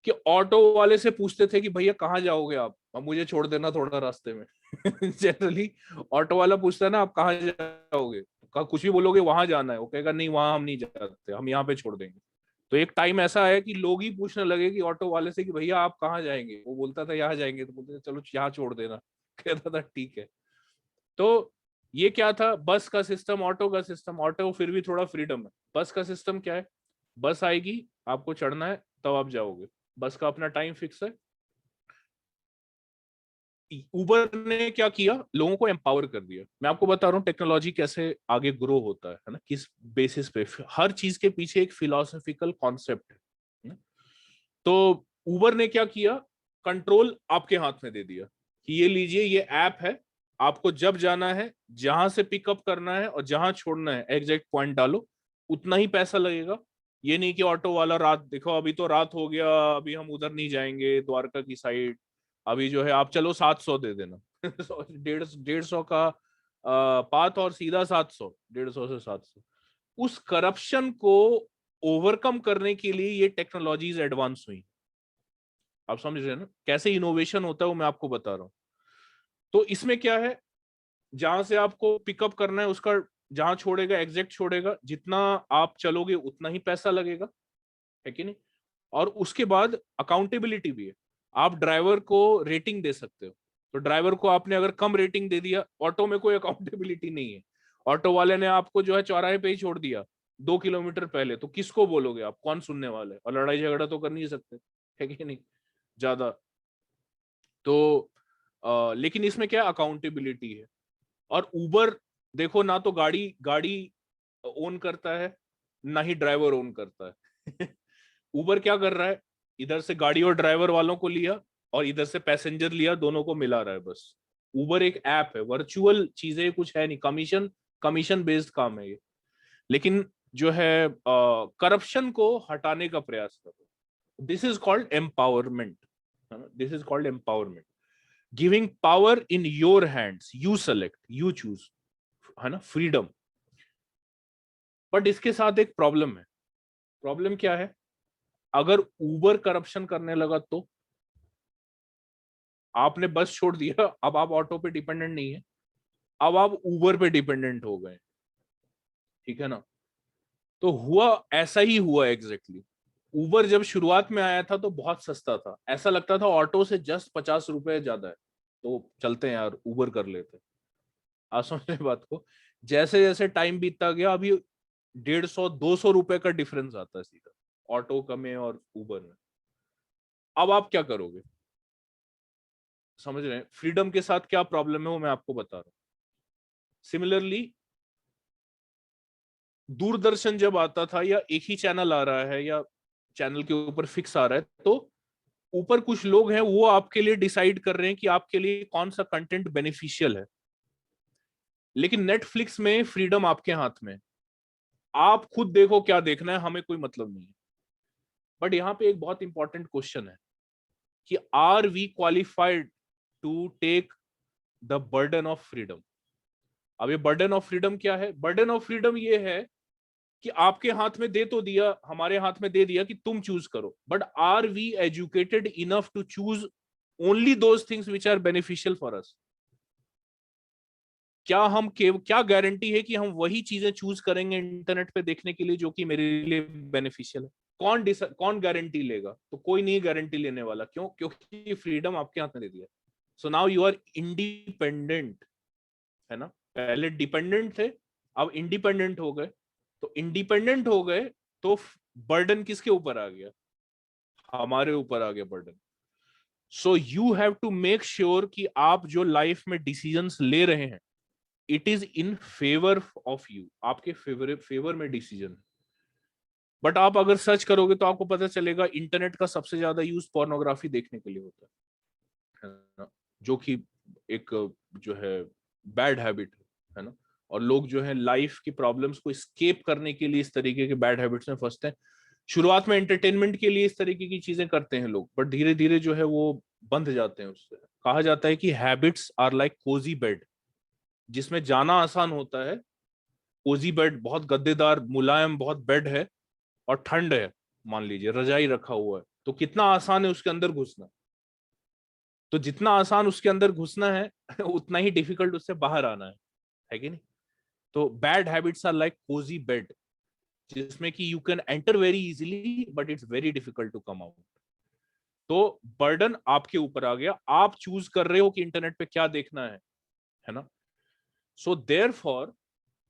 कि ऑटो वाले से पूछते थे कि भैया कहाँ जाओगे आप, अब मुझे छोड़ देना थोड़ा रास्ते में जनरली ऑटो वाला पूछता है ना, आप कहाँ जाओगे, कुछ भी बोलोगे वहां जाना है, वो कहेगा नहीं वहां हम नहीं जाते, हम यहाँ पे छोड़ देंगे। तो एक टाइम ऐसा है कि लोग ही पूछने लगे कि ऑटो वाले से कि भैया आप कहाँ जाएंगे, वो बोलता था यहाँ जाएंगे, तो बोलते थे चलो यहाँ छोड़ देना कहता था ठीक है। तो ये क्या था, बस का सिस्टम, ऑटो का सिस्टम। ऑटो फिर भी थोड़ा फ्रीडम है, बस का सिस्टम क्या है, बस आएगी, आपको चढ़ना है तब आप जाओगे, बस का अपना टाइम फिक्स है। उबर ने क्या किया, लोगों को एम्पावर कर दिया। मैं आपको बता रहा हूँ टेक्नोलॉजी कैसे आगे ग्रो होता है ना, किस बेसिस पे। हर चीज के पीछे एक फिलोसफिकल कॉन्सेप्ट है ना? तो उबर ने क्या किया, कंट्रोल आपके हाथ में दे दिया कि ये लीजिए, ये ऐप है, आपको जब जाना है, जहां से पिकअप करना है और जहां छोड़ना है, एग्जैक्ट पॉइंट डालो, उतना ही पैसा लगेगा। ये नहीं कि ऑटो वाला रात, देखो अभी तो रात हो गया, अभी हम उधर नहीं जाएंगे द्वारका की साइड, अभी जो है आप चलो 700 दे देना 150 का पाथ और सीधा 700, 150 से 700। उस करप्शन को ओवरकम करने के लिए ये टेक्नोलॉजीज एडवांस हुई। आप समझ रहे हैं ना कैसे इनोवेशन होता है, वो मैं आपको बता रहा हूँ। तो इसमें क्या है, जहां से आपको पिकअप करना है उसका जहां छोड़ेगा एग्जैक्ट छोड़ेगा, जितना आप चलोगे उतना ही पैसा लगेगा, है कि नहीं। और उसके बाद अकाउंटेबिलिटी भी है, आप ड्राइवर को रेटिंग दे सकते हो। तो ड्राइवर को आपने अगर कम रेटिंग दे दिया, ऑटो में कोई अकाउंटेबिलिटी नहीं है, ऑटो वाले ने आपको जो है चौराहे पे ही छोड़ दिया 2 किलोमीटर पहले, तो किसको बोलोगे आप, कौन सुनने वाला है। और लड़ाई झगड़ा तो कर नहीं सकते, है कि नहीं ज्यादा। तो लेकिन इसमें क्या अकाउंटेबिलिटी है। और उबर देखो, ना तो गाड़ी गाड़ी ओन करता है, ना ही ड्राइवर ओन करता है। उबर क्या कर रहा है, इधर से गाड़ी और ड्राइवर वालों को लिया और इधर से पैसेंजर लिया, दोनों को मिला रहा है बस। उबर एक ऐप है, वर्चुअल चीजें कुछ है नहीं, कमीशन कमीशन बेस्ड काम है ये। लेकिन जो है करप्शन को हटाने का प्रयास करो। This is called empowerment, this is called empowerment, giving power in your hands, you select, you choose, है ना, फ्रीडम। बट इसके साथ एक प्रॉब्लम है। प्रॉब्लम क्या है, अगर उबर करप्शन करने लगा तो आपने बस छोड़ दिया, अब आप ऑटो पे डिपेंडेंट नहीं है, अब आप उबर पे डिपेंडेंट हो गए, ठीक है ना। तो हुआ ऐसा ही हुआ एग्जैक्टली। उबर जब शुरुआत में आया था तो बहुत सस्ता था, ऐसा लगता था ऑटो से जस्ट 50 रुपए ज्यादा है, तो चलते हैं यार उबर कर लेते हैं। आप समझ रहे बात को। जैसे जैसे टाइम बीतता गया, अभी 150-200 रुपए का डिफरेंस आता है सीधा ऑटो का में और उबर में। अब आप क्या करोगे, समझ रहे हैं फ्रीडम के साथ क्या प्रॉब्लम है वो मैं आपको बता रहा हूं। सिमिलरली दूरदर्शन जब आता था, या एक ही चैनल आ रहा है या चैनल के ऊपर फिक्स आ रहा है, तो ऊपर कुछ लोग हैं वो आपके लिए डिसाइड कर रहे हैं कि आपके लिए कौन सा कंटेंट बेनिफिशियल है। लेकिन नेटफ्लिक्स में फ्रीडम आपके हाथ में, आप खुद देखो क्या देखना है, हमें कोई मतलब नहीं है। बट यहां पे एक बहुत इंपॉर्टेंट क्वेश्चन है कि are we qualified to take the burden of freedom. अब ये बर्डन ऑफ फ्रीडम क्या है, बर्डन ऑफ फ्रीडम ये है कि आपके हाथ में दे तो दिया, हमारे हाथ में दे दिया कि तुम चूज करो, but are we educated enough to choose only those things which are beneficial for us. क्या गारंटी है कि हम वही चीजें चूज करेंगे इंटरनेट पे देखने के लिए जो कि मेरे लिए बेनिफिशियल है। कौन गारंटी लेगा, तो कोई नहीं गारंटी लेने वाला। क्यों, क्योंकि फ्रीडम आपके हाथ में दे दिया। So now you are independent, है ना। पहले डिपेंडेंट थे, अब इंडिपेंडेंट हो गए। तो इंडिपेंडेंट हो गए तो बर्डन किसके ऊपर आ गया, हमारे ऊपर आ गया burden. So you have to make sure कि आप जो लाइफ में डिसीजंस ले रहे हैं, it is in favour of you, आपके फेवर में डिसीजन। बट आप अगर सर्च करोगे तो आपको पता चलेगा इंटरनेट का सबसे ज्यादा यूज पोर्नोग्राफी देखने के लिए होता है ना, जो कि एक जो है बैड हैबिट है ना। और लोग जो है लाइफ की प्रॉब्लम्स को स्केप करने के लिए इस तरीके के बैड हैबिट्स में फंसते हैं। शुरुआत में एंटरटेनमेंट के लिए इस तरीके की चीजें करते हैं लोग, बट धीरे धीरे जो है वो बंध जाते हैं उससे। कहा जाता है कि habits are like cosy bed, जिसमें जाना आसान होता है। कोजी बेड बहुत गद्देदार मुलायम बहुत बेड है और ठंड है, मान लीजिए रजाई रखा हुआ है, तो कितना आसान है उसके अंदर घुसना। तो जितना आसान उसके अंदर घुसना है उतना ही डिफिकल्ट उससे बाहर आना है कि नहीं। तो bad habits are like cosy bed, जिसमें कि you can enter very easily but it's very difficult to come out. तो बर्डन आपके ऊपर आ गया, आप चूज कर रहे हो कि इंटरनेट पे क्या देखना है ना। सो देयरफॉर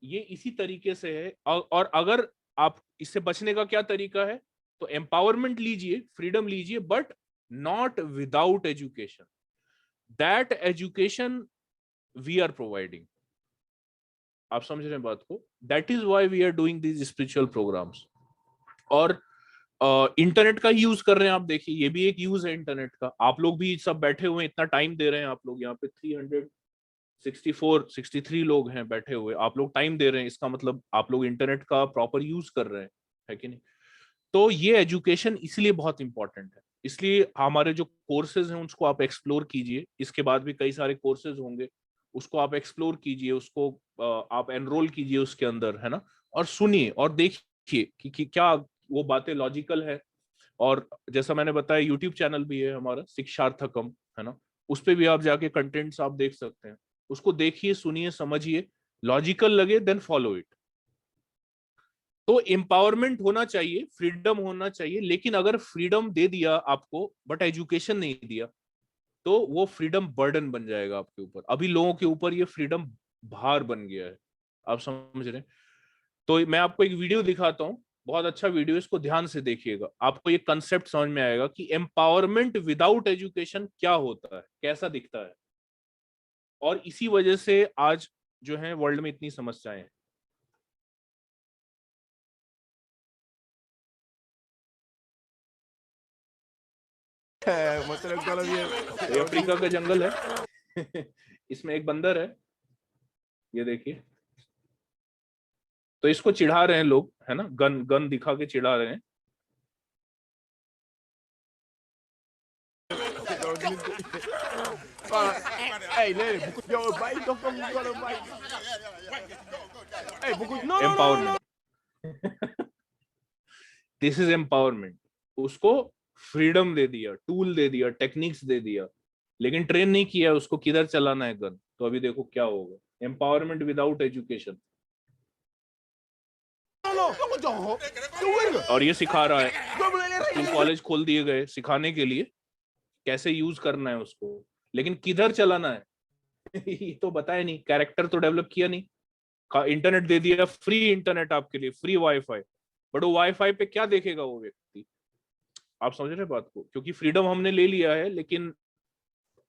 ये इसी तरीके से है। और अगर आप इससे बचने का क्या तरीका है, तो एम्पावरमेंट लीजिए, फ्रीडम लीजिए, but not without education. That education we are providing. आप समझ रहे हैं बात को। That is why we are doing these spiritual programmes. और इंटरनेट का यूज कर रहे हैं आप, देखिए ये भी एक यूज है इंटरनेट का। आप लोग भी सब बैठे हुए हैं, इतना टाइम दे रहे हैं, आप लोग यहाँ पे 363 लोग हैं बैठे हुए, आप लोग टाइम दे रहे हैं, इसका मतलब आप लोग इंटरनेट का प्रॉपर यूज कर रहे हैं, है कि नहीं। तो ये एजुकेशन इसलिए बहुत इंपॉर्टेंट है। इसलिए हमारे जो कोर्सेज हैं उसको आप एक्सप्लोर कीजिए, इसके बाद भी कई सारे कोर्सेज होंगे, उसको आप एक्सप्लोर कीजिए, उसको आप एनरोल कीजिए उसके अंदर, है ना। और सुनिए और देखिए कि क्या वो बातें लॉजिकल है। और जैसा मैंने बताया यूट्यूब चैनल भी है हमारा शिक्षार्थकम, है ना। उस पे भी आप जाके कंटेंट्स आप देख सकते हैं, उसको देखिए, सुनिए, समझिए, लॉजिकल लगे देन फॉलो इट। तो एम्पावरमेंट होना चाहिए, फ्रीडम होना चाहिए, लेकिन अगर फ्रीडम दे दिया आपको बट एजुकेशन नहीं दिया तो वो फ्रीडम बर्डन बन जाएगा आपके ऊपर। अभी लोगों के ऊपर ये फ्रीडम भार बन गया है, आप समझ रहे हैं? तो मैं आपको एक वीडियो दिखाता हूँ, बहुत अच्छा वीडियो, इसको ध्यान से देखिएगा, आपको ये कंसेप्ट समझ में आएगा कि एम्पावरमेंट विदाउट एजुकेशन क्या होता है, कैसा दिखता है, और इसी वजह से आज जो है वर्ल्ड में इतनी समस्याएं हैं। ये अफ्रीका का जंगल है इसमें एक बंदर है, ये देखिए। तो इसको चिढ़ा रहे हैं लोग, है ना, गन गन दिखा के चिढ़ा रहे हैं। Empowerment this is empowerment. उसको फ्रीडम दे दिया, टूल दे दिया, टेक्निक्स दे दिया, लेकिन ट्रेन नहीं किया उसको किधर चलाना है गन। तो अभी देखो क्या होगा, एम्पावरमेंट विदाउट एजुकेशन। और ये सिखा रहा है, स्कूल कॉलेज खोल दिए गए सिखाने के लिए कैसे यूज करना है उसको, लेकिन किधर चलाना है ये तो बताया नहीं, कैरेक्टर तो डेवलप किया नहीं। इंटरनेट दे दिया, फ्री इंटरनेट आपके लिए, फ्री वाईफाई, बट वो वाईफाई पे क्या देखेगा वो व्यक्ति? आप समझ रहे बात को? क्योंकि फ्रीडम हमने ले लिया है लेकिन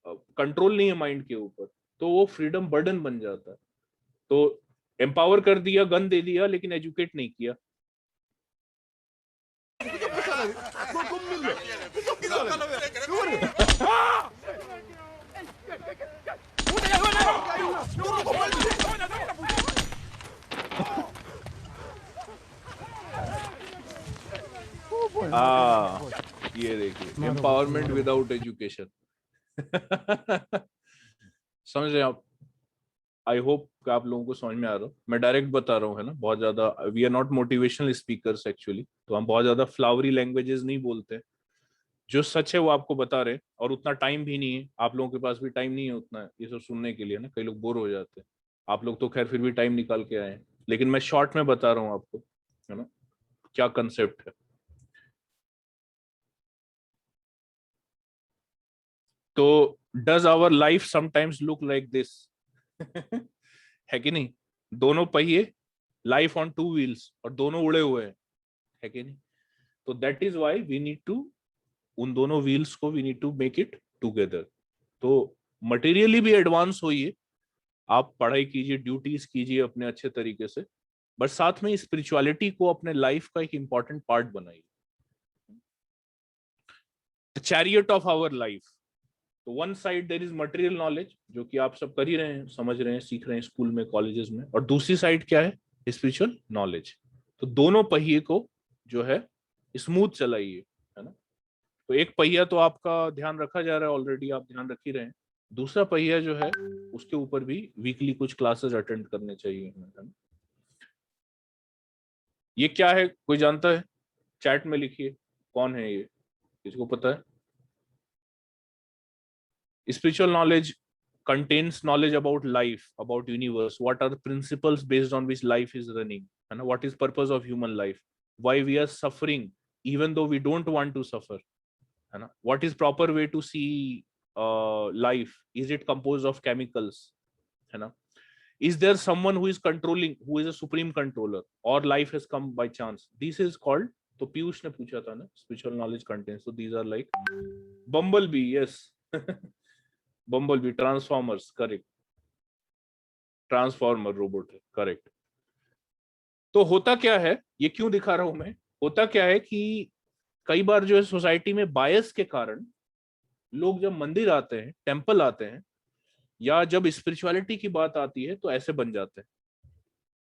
कंट्रोल नहीं है माइंड के ऊपर, तो वो फ्रीडम बर्डन बन जाता है। तो एम्पावर कर दिया, गन दे दिया, लेकिन एजुकेट नहीं किया। ये देखिए, एम्पावरमेंट विदाउट एजुकेशन समझ रहे हैं आप? आई होप कि आप लोगों को समझ में आ रहा हो, मैं डायरेक्ट बता रहा हूँ, है ना, बहुत ज्यादा we are not motivational speakers actually, तो हम बहुत ज्यादा फ्लावरी लैंग्वेजेस नहीं बोलते। जो सच है वो आपको बता रहे हैं, और उतना टाइम भी नहीं है, आप लोगों के पास भी टाइम नहीं है उतना ये सब सुनने के लिए ना, कई लोग बोर हो जाते हैं। आप लोग तो खैर फिर भी टाइम निकाल के आए हैं, लेकिन मैं शॉर्ट में बता रहा हूँ आपको, है ना, क्या कंसेप्ट है। तो does our life sometimes look like this है कि नहीं? दोनों पहिए, लाइफ ऑन टू व्हील्स, और दोनों उड़े हुए हैं, है कि नहीं? तो that is why we need to, उन दोनों व्हील्स को we need to make it together. तो मटेरियली भी एडवांस होइए, आप पढ़ाई कीजिए, ड्यूटीज कीजिए अपने अच्छे तरीके से, बट साथ में स्पिरिचुअलिटी को अपने लाइफ का एक इंपॉर्टेंट पार्ट बनाइए। चैरियट ऑफ आवर लाइफ, तो one side there is material knowledge, जो कि आप सब कर ही रहे हैं, समझ रहे हैं, सीख रहे हैं स्कूल में, कॉलेजेस में, और दूसरी साइड क्या है? Spiritual knowledge. तो दोनों पहिए को जो है स्मूथ चलाइए, है ना। तो एक पहिया तो आपका ध्यान रखा जा रहा है, ऑलरेडी आप ध्यान रख ही रहे हैं। दूसरा पहिया जो है उसके ऊपर भी वीकली कुछ क्लासेस अटेंड करने चाहिए, है ना। ये क्या है, कोई जानता है? चैट में लिखिए, कौन है ये, किसको पता है? Spiritual knowledge contains knowledge about life, about universe, what are the principles based on which life is running, and what is purpose of human life, why we are suffering even though we don't want to suffer, and what is proper way to see life, is it composed of chemicals, and is there someone who is controlling, who is a supreme controller, or life has come by chance? This is called, तो पीयूष ने पूछा था ना, spiritual knowledge contains, so these are like bumblebee, yes bumble, transformers, correct, transformer robot है, correct. तो होता क्या है, ये क्यों दिखा रहा हूं मैं, होता क्या है कि कई बार जो है सोसाइटी में बायस के कारण लोग जब मंदिर आते हैं, टेंपल आते हैं, या जब स्पिरिचुअलिटी की बात आती है तो ऐसे बन जाते हैं,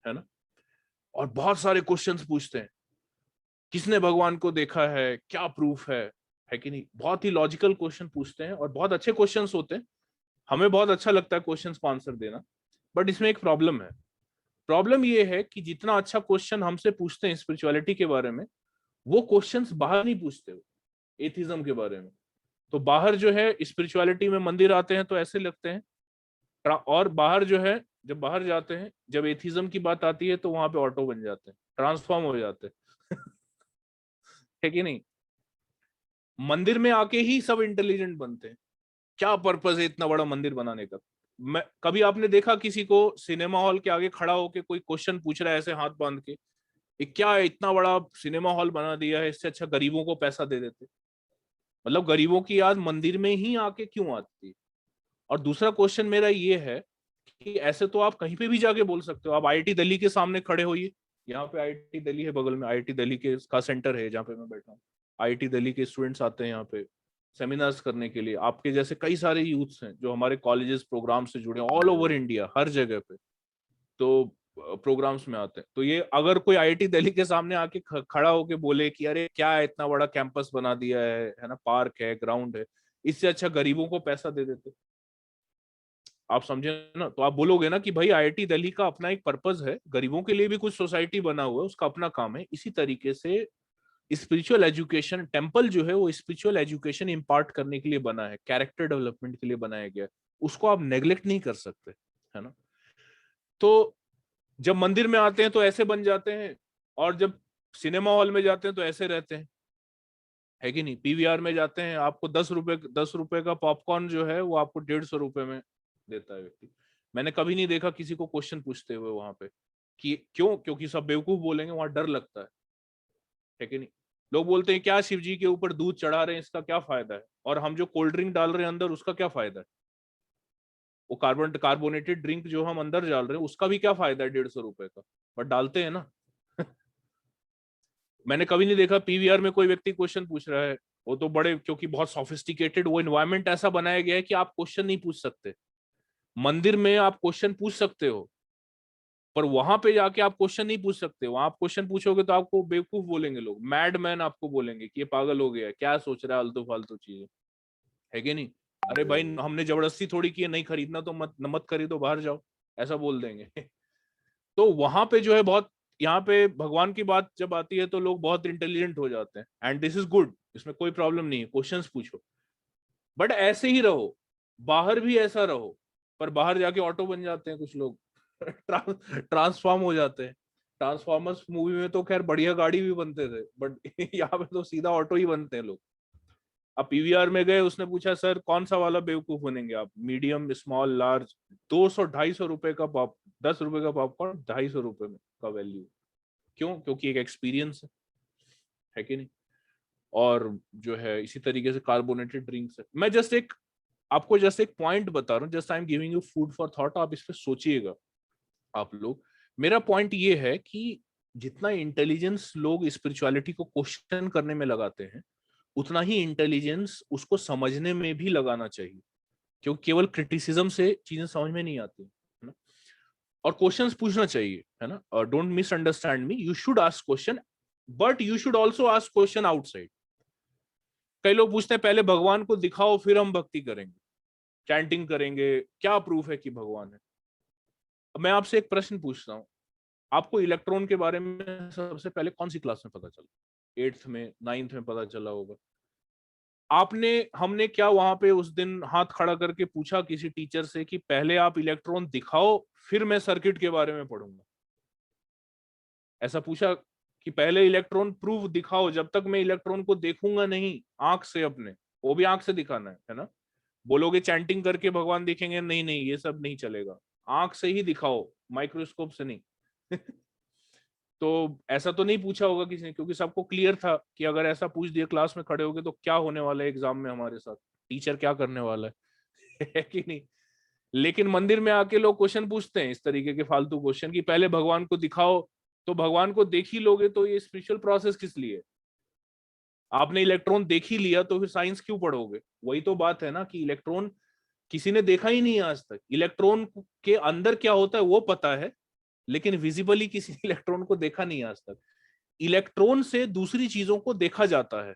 है ना, और बहुत सारे क्वेश्चंस पूछते हैं, किसने भगवान को देखा है, क्या प्रूफ है कि नहीं, बहुत ही लॉजिकल क्वेश्चन पूछते हैं, और बहुत अच्छे क्वेश्चंस होते हैं, हमें बहुत अच्छा लगता है क्वेश्चंस को आंसर देना। बट इसमें एक प्रॉब्लम है, प्रॉब्लम ये है कि जितना अच्छा क्वेश्चन हमसे पूछते हैं स्पिरिचुअलिटी के बारे में, वो क्वेश्चंस बाहर नहीं पूछते, एथिज्म के बारे में, तो बाहर जो है स्पिरिचुअलिटी में मंदिर आते हैं तो ऐसे लगते हैं, और बाहर जो है जब बाहर जाते हैं, जब एथिज्म की बात आती है तो वहां पे ऑटो बन जाते हैं, ट्रांसफॉर्म हो जाते हैं। है कि नहीं? मंदिर में आके ही सब इंटेलिजेंट बनते हैं। क्या पर्पस है इतना बड़ा मंदिर बनाने का? मैं कभी आपने देखा किसी को सिनेमा हॉल के आगे खड़ा होके कोई क्वेश्चन पूछ रहा है ऐसे हाथ बांध के, ये क्या है, इतना बड़ा सिनेमा हॉल बना दिया है, इससे अच्छा गरीबों को पैसा दे देते? मतलब गरीबों की याद मंदिर में ही आके क्यों आती है? और दूसरा क्वेश्चन मेरा ये है कि ऐसे तो आप कहीं पे भी जाके बोल सकते हो, आप आईआईटी दिल्ली के सामने खड़े होइए, यहाँ पे आईआईटी दिल्ली है बगल में, आईआईटी दिल्ली के का सेंटर है जहाँ पे मैं बैठा हूँ, आईआईटी दिल्ली के स्टूडेंट्स आते हैं यहाँ पे सेमिनार्स करने के लिए, आपके जैसे कई सारे यूथ्स हैं जो हमारे कॉलेजेस प्रोग्राम से जुड़े हैं ऑल ओवर इंडिया, हर जगह पे, तो प्रोग्राम्स में आते हैं। तो ये अगर कोई आईआईटी दिल्ली के सामने आके खड़ा होके बोले कि अरे क्या है, इतना बड़ा कैंपस बना दिया है ना, पार्क है, ग्राउंड है, इससे अच्छा गरीबों को पैसा दे देते, आप समझे ना? तो आप बोलोगे ना कि भाई आईआईटी दिल्ली का अपना एक पर्पस है, गरीबों के लिए भी कुछ सोसाइटी बना हुआ है, उसका अपना काम है। इसी तरीके से स्पिरिचुअल एजुकेशन, टेम्पल जो है वो स्पिरिचुअल एजुकेशन इम्पार्ट करने के लिए बना है, कैरेक्टर डेवलपमेंट के लिए बनाया गया है, उसको आप नेग्लेक्ट नहीं कर सकते, है ना? तो जब मंदिर में आते हैं तो ऐसे बन जाते हैं, और जब सिनेमा हॉल में जाते हैं तो ऐसे रहते हैं, है कि नहीं? पीवीआर में जाते हैं, आपको 10 रुपए का पॉपकॉर्न जो है वो आपको 150 रुपए में देता है व्यक्ति। मैंने कभी नहीं देखा किसी को क्वेश्चन पूछते हुए वहां पे कि क्यों, क्योंकि सब बेवकूफ बोलेंगे, वहां डर लगता है कि नहीं? लोग बोलते हैं क्या शिव जी के ऊपर दूध चढ़ा रहे हैं, इसका क्या फायदा है, और हम जो कोल्ड ड्रिंक डाल रहे हैं अंदर उसका क्या फायदा है? वो कार्बोनेटेड ड्रिंक जो हम अंदर डाल रहे हैं उसका भी क्या फायदा है 150 रुपए का? बट डालते हैं ना। मैंने कभी नहीं देखा पीवीआर में कोई व्यक्ति क्वेश्चन पूछ रहा है, वो तो बड़े, क्योंकि बहुत सोफिस्टिकेटेड वो एनवायरनमेंट ऐसा बनाया गया है कि आप क्वेश्चन नहीं पूछ सकते। मंदिर में आप क्वेश्चन पूछ सकते हो, पर वहां पे जाके आप क्वेश्चन नहीं पूछ सकते। वहां आप क्वेश्चन पूछोगे तो आपको बेवकूफ बोलेंगे लोग, मैड मैन आपको बोलेंगे कि ये पागल हो गया है, क्या सोच रहा है आलतू फालतू चीजें, है कि नहीं? अरे भाई हमने जबरदस्ती थोड़ी की है, नहीं खरीदना तो मत खरीदो, बाहर जाओ, ऐसा बोल देंगे। तो वहां पे जो है बहुत, यहाँ पे भगवान की बात जब आती है तो लोग बहुत इंटेलिजेंट हो जाते हैं, एंड दिस इज गुड, इसमें कोई प्रॉब्लम नहीं है, क्वेश्चंस पूछो, बट ऐसे ही रहो, बाहर भी ऐसा रहो। पर बाहर जाके ऑटो बन जाते हैं कुछ लोग। ट्रांसफॉर्म हो जाते हैं। ट्रांसफॉर्मर्स मूवी में तो खैर बढ़िया गाड़ी भी बनते थे, बट यहाँ पे तो सीधा ऑटो ही बनते हैं लोग। अब पीवीआर में गए, उसने पूछा सर कौन सा वाला बेवकूफ बनेंगे आप, मीडियम, स्मॉल, लार्ज? 200-250 रुपए का पॉप, 10 रुपए का पॉपकॉर्न 250 रुपए में का वैल्यू। क्यों? क्योंकि एक एक्सपीरियंस है कि नहीं? और जो है इसी तरीके से कार्बोनेटेड ड्रिंक्स है। मैं जस्ट एक पॉइंट बता रहा हूँ, just I am giving you food for thought, आप इस पे सोचिएगा आप लोग। मेरा पॉइंट ये है कि जितना इंटेलिजेंस लोग स्पिरिचुअलिटी को क्वेश्चन करने में लगाते हैं, उतना ही इंटेलिजेंस उसको समझने में भी लगाना चाहिए, क्योंकि केवल क्रिटिसिज्म से चीजें समझ में नहीं आती, है ना? और क्वेश्चंस पूछना चाहिए, है ना? और don't misunderstand me, you should ask question, but you should also ask question outside. कई लोग पूछते हैं पहले भगवान को दिखाओ फिर हम भक्ति करेंगे, चैंटिंग करेंगे, क्या प्रूफ है कि भगवान है? अब मैं आपसे एक प्रश्न पूछता हूँ, आपको इलेक्ट्रॉन के बारे में सबसे पहले कौन सी क्लास में पता चला? 8th में, 9th में पता चला होगा। आपने हमने क्या वहां पे उस दिन हाथ खड़ा करके पूछा किसी टीचर से कि पहले आप इलेक्ट्रॉन दिखाओ फिर मैं सर्किट के बारे में पढ़ूंगा? ऐसा पूछा कि पहले इलेक्ट्रॉन प्रूफ दिखाओ, जब तक मैं इलेक्ट्रॉन को देखूंगा नहीं आंख से अपने, वो भी आंख से दिखाना है ना? बोलोगे चैंटिंग करके भगवान दिखेंगे, नहीं नहीं ये सब नहीं चलेगा, आंख से ही दिखाओ, माइक्रोस्कोप से नहीं। तो ऐसा तो नहीं पूछा होगा किसी ने, क्योंकि सबको क्लियर था कि अगर ऐसा पूछ दिया क्लास में खड़े होगे तो क्या होने वाला है एग्जाम में हमारे साथ, टीचर क्या करने वाला है। है कि नहीं? लेकिन मंदिर में आके लोग क्वेश्चन पूछते हैं इस तरीके के फालतू क्वेश्चन कि पहले भगवान को दिखाओ, तो भगवान को देख ही लोगे तो ये स्पिरिचुअल प्रोसेस किस लिए? आपने इलेक्ट्रॉन देख ही लिया तो फिर साइंस क्यों पढ़ोगे? वही तो बात है ना कि इलेक्ट्रॉन किसी ने देखा ही नहीं आज तक, इलेक्ट्रॉन के अंदर क्या होता है वो पता है, लेकिन विजिबली किसी ने इलेक्ट्रॉन को देखा नहीं आज तक। इलेक्ट्रॉन से दूसरी चीजों को देखा जाता है,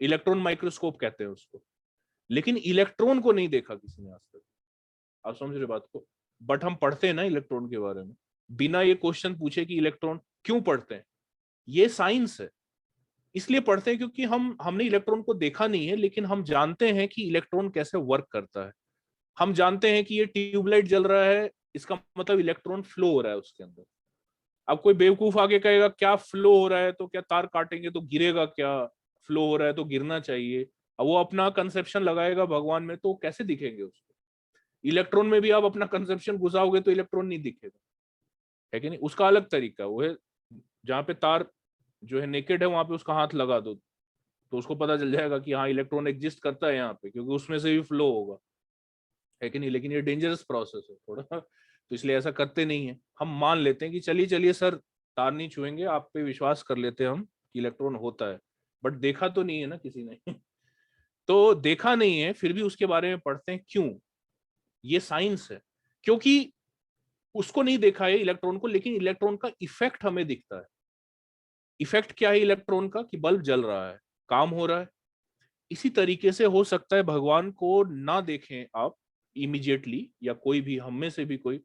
इलेक्ट्रॉन माइक्रोस्कोप कहते हैं उसको, लेकिन इलेक्ट्रॉन को नहीं देखा किसी ने आज तक। आप समझ रहे बात को? बट हम पढ़ते हैं ना इलेक्ट्रॉन के बारे में, बिना ये क्वेश्चन पूछे कि इलेक्ट्रॉन क्यों पढ़ते हैं, ये साइंस है। इसलिए पढ़ते हैं क्योंकि हमने इलेक्ट्रॉन को देखा नहीं है, लेकिन हम जानते हैं कि इलेक्ट्रॉन कैसे वर्क करता है। हम जानते हैं कि ये ट्यूबलाइट जल रहा है, इसका मतलब इलेक्ट्रॉन फ्लो हो रहा है उसके अंदर। अब कोई बेवकूफ आगे कहेगा क्या फ्लो हो रहा है, तो क्या तार काटेंगे तो गिरेगा क्या, फ्लो हो रहा है तो गिरना चाहिए। अब वो अपना कंसेप्शन लगाएगा भगवान में, तो कैसे दिखेंगे उसको। इलेक्ट्रॉन में भी आप अपना कंसेप्शन घुसाओगे तो इलेक्ट्रॉन नहीं दिखेगा, है कि नहीं। उसका अलग तरीका वो है, जहां पे तार जो है नेकेड है वहां पे उसका हाथ लगा दो तो उसको पता चल जाएगा कि हाँ इलेक्ट्रॉन एग्जिस्ट करता है यहाँ पे, क्योंकि उसमें से भी फ्लो होगा, है कि नहीं। लेकिन ये डेंजरस प्रोसेस है थोड़ा, तो इसलिए ऐसा करते नहीं है। हम मान लेते हैं कि चलिए चलिए सर तार नहीं छुएंगे, आप पे विश्वास कर लेते हैं हम कि इलेक्ट्रॉन होता है, बट देखा तो नहीं है ना किसी ने। तो देखा नहीं है फिर भी उसके बारे में पढ़ते हैं, क्यों? ये साइंस है। क्योंकि उसको नहीं देखा है इलेक्ट्रॉन को, लेकिन इलेक्ट्रॉन का इफेक्ट हमें दिखता है। इफेक्ट क्या है इलेक्ट्रॉन का? कि बल्ब जल रहा है, काम हो रहा है। इसी तरीके से हो सकता है भगवान को ना देखें आप इमीडिएटली, या कोई भी हम में से भी कोई,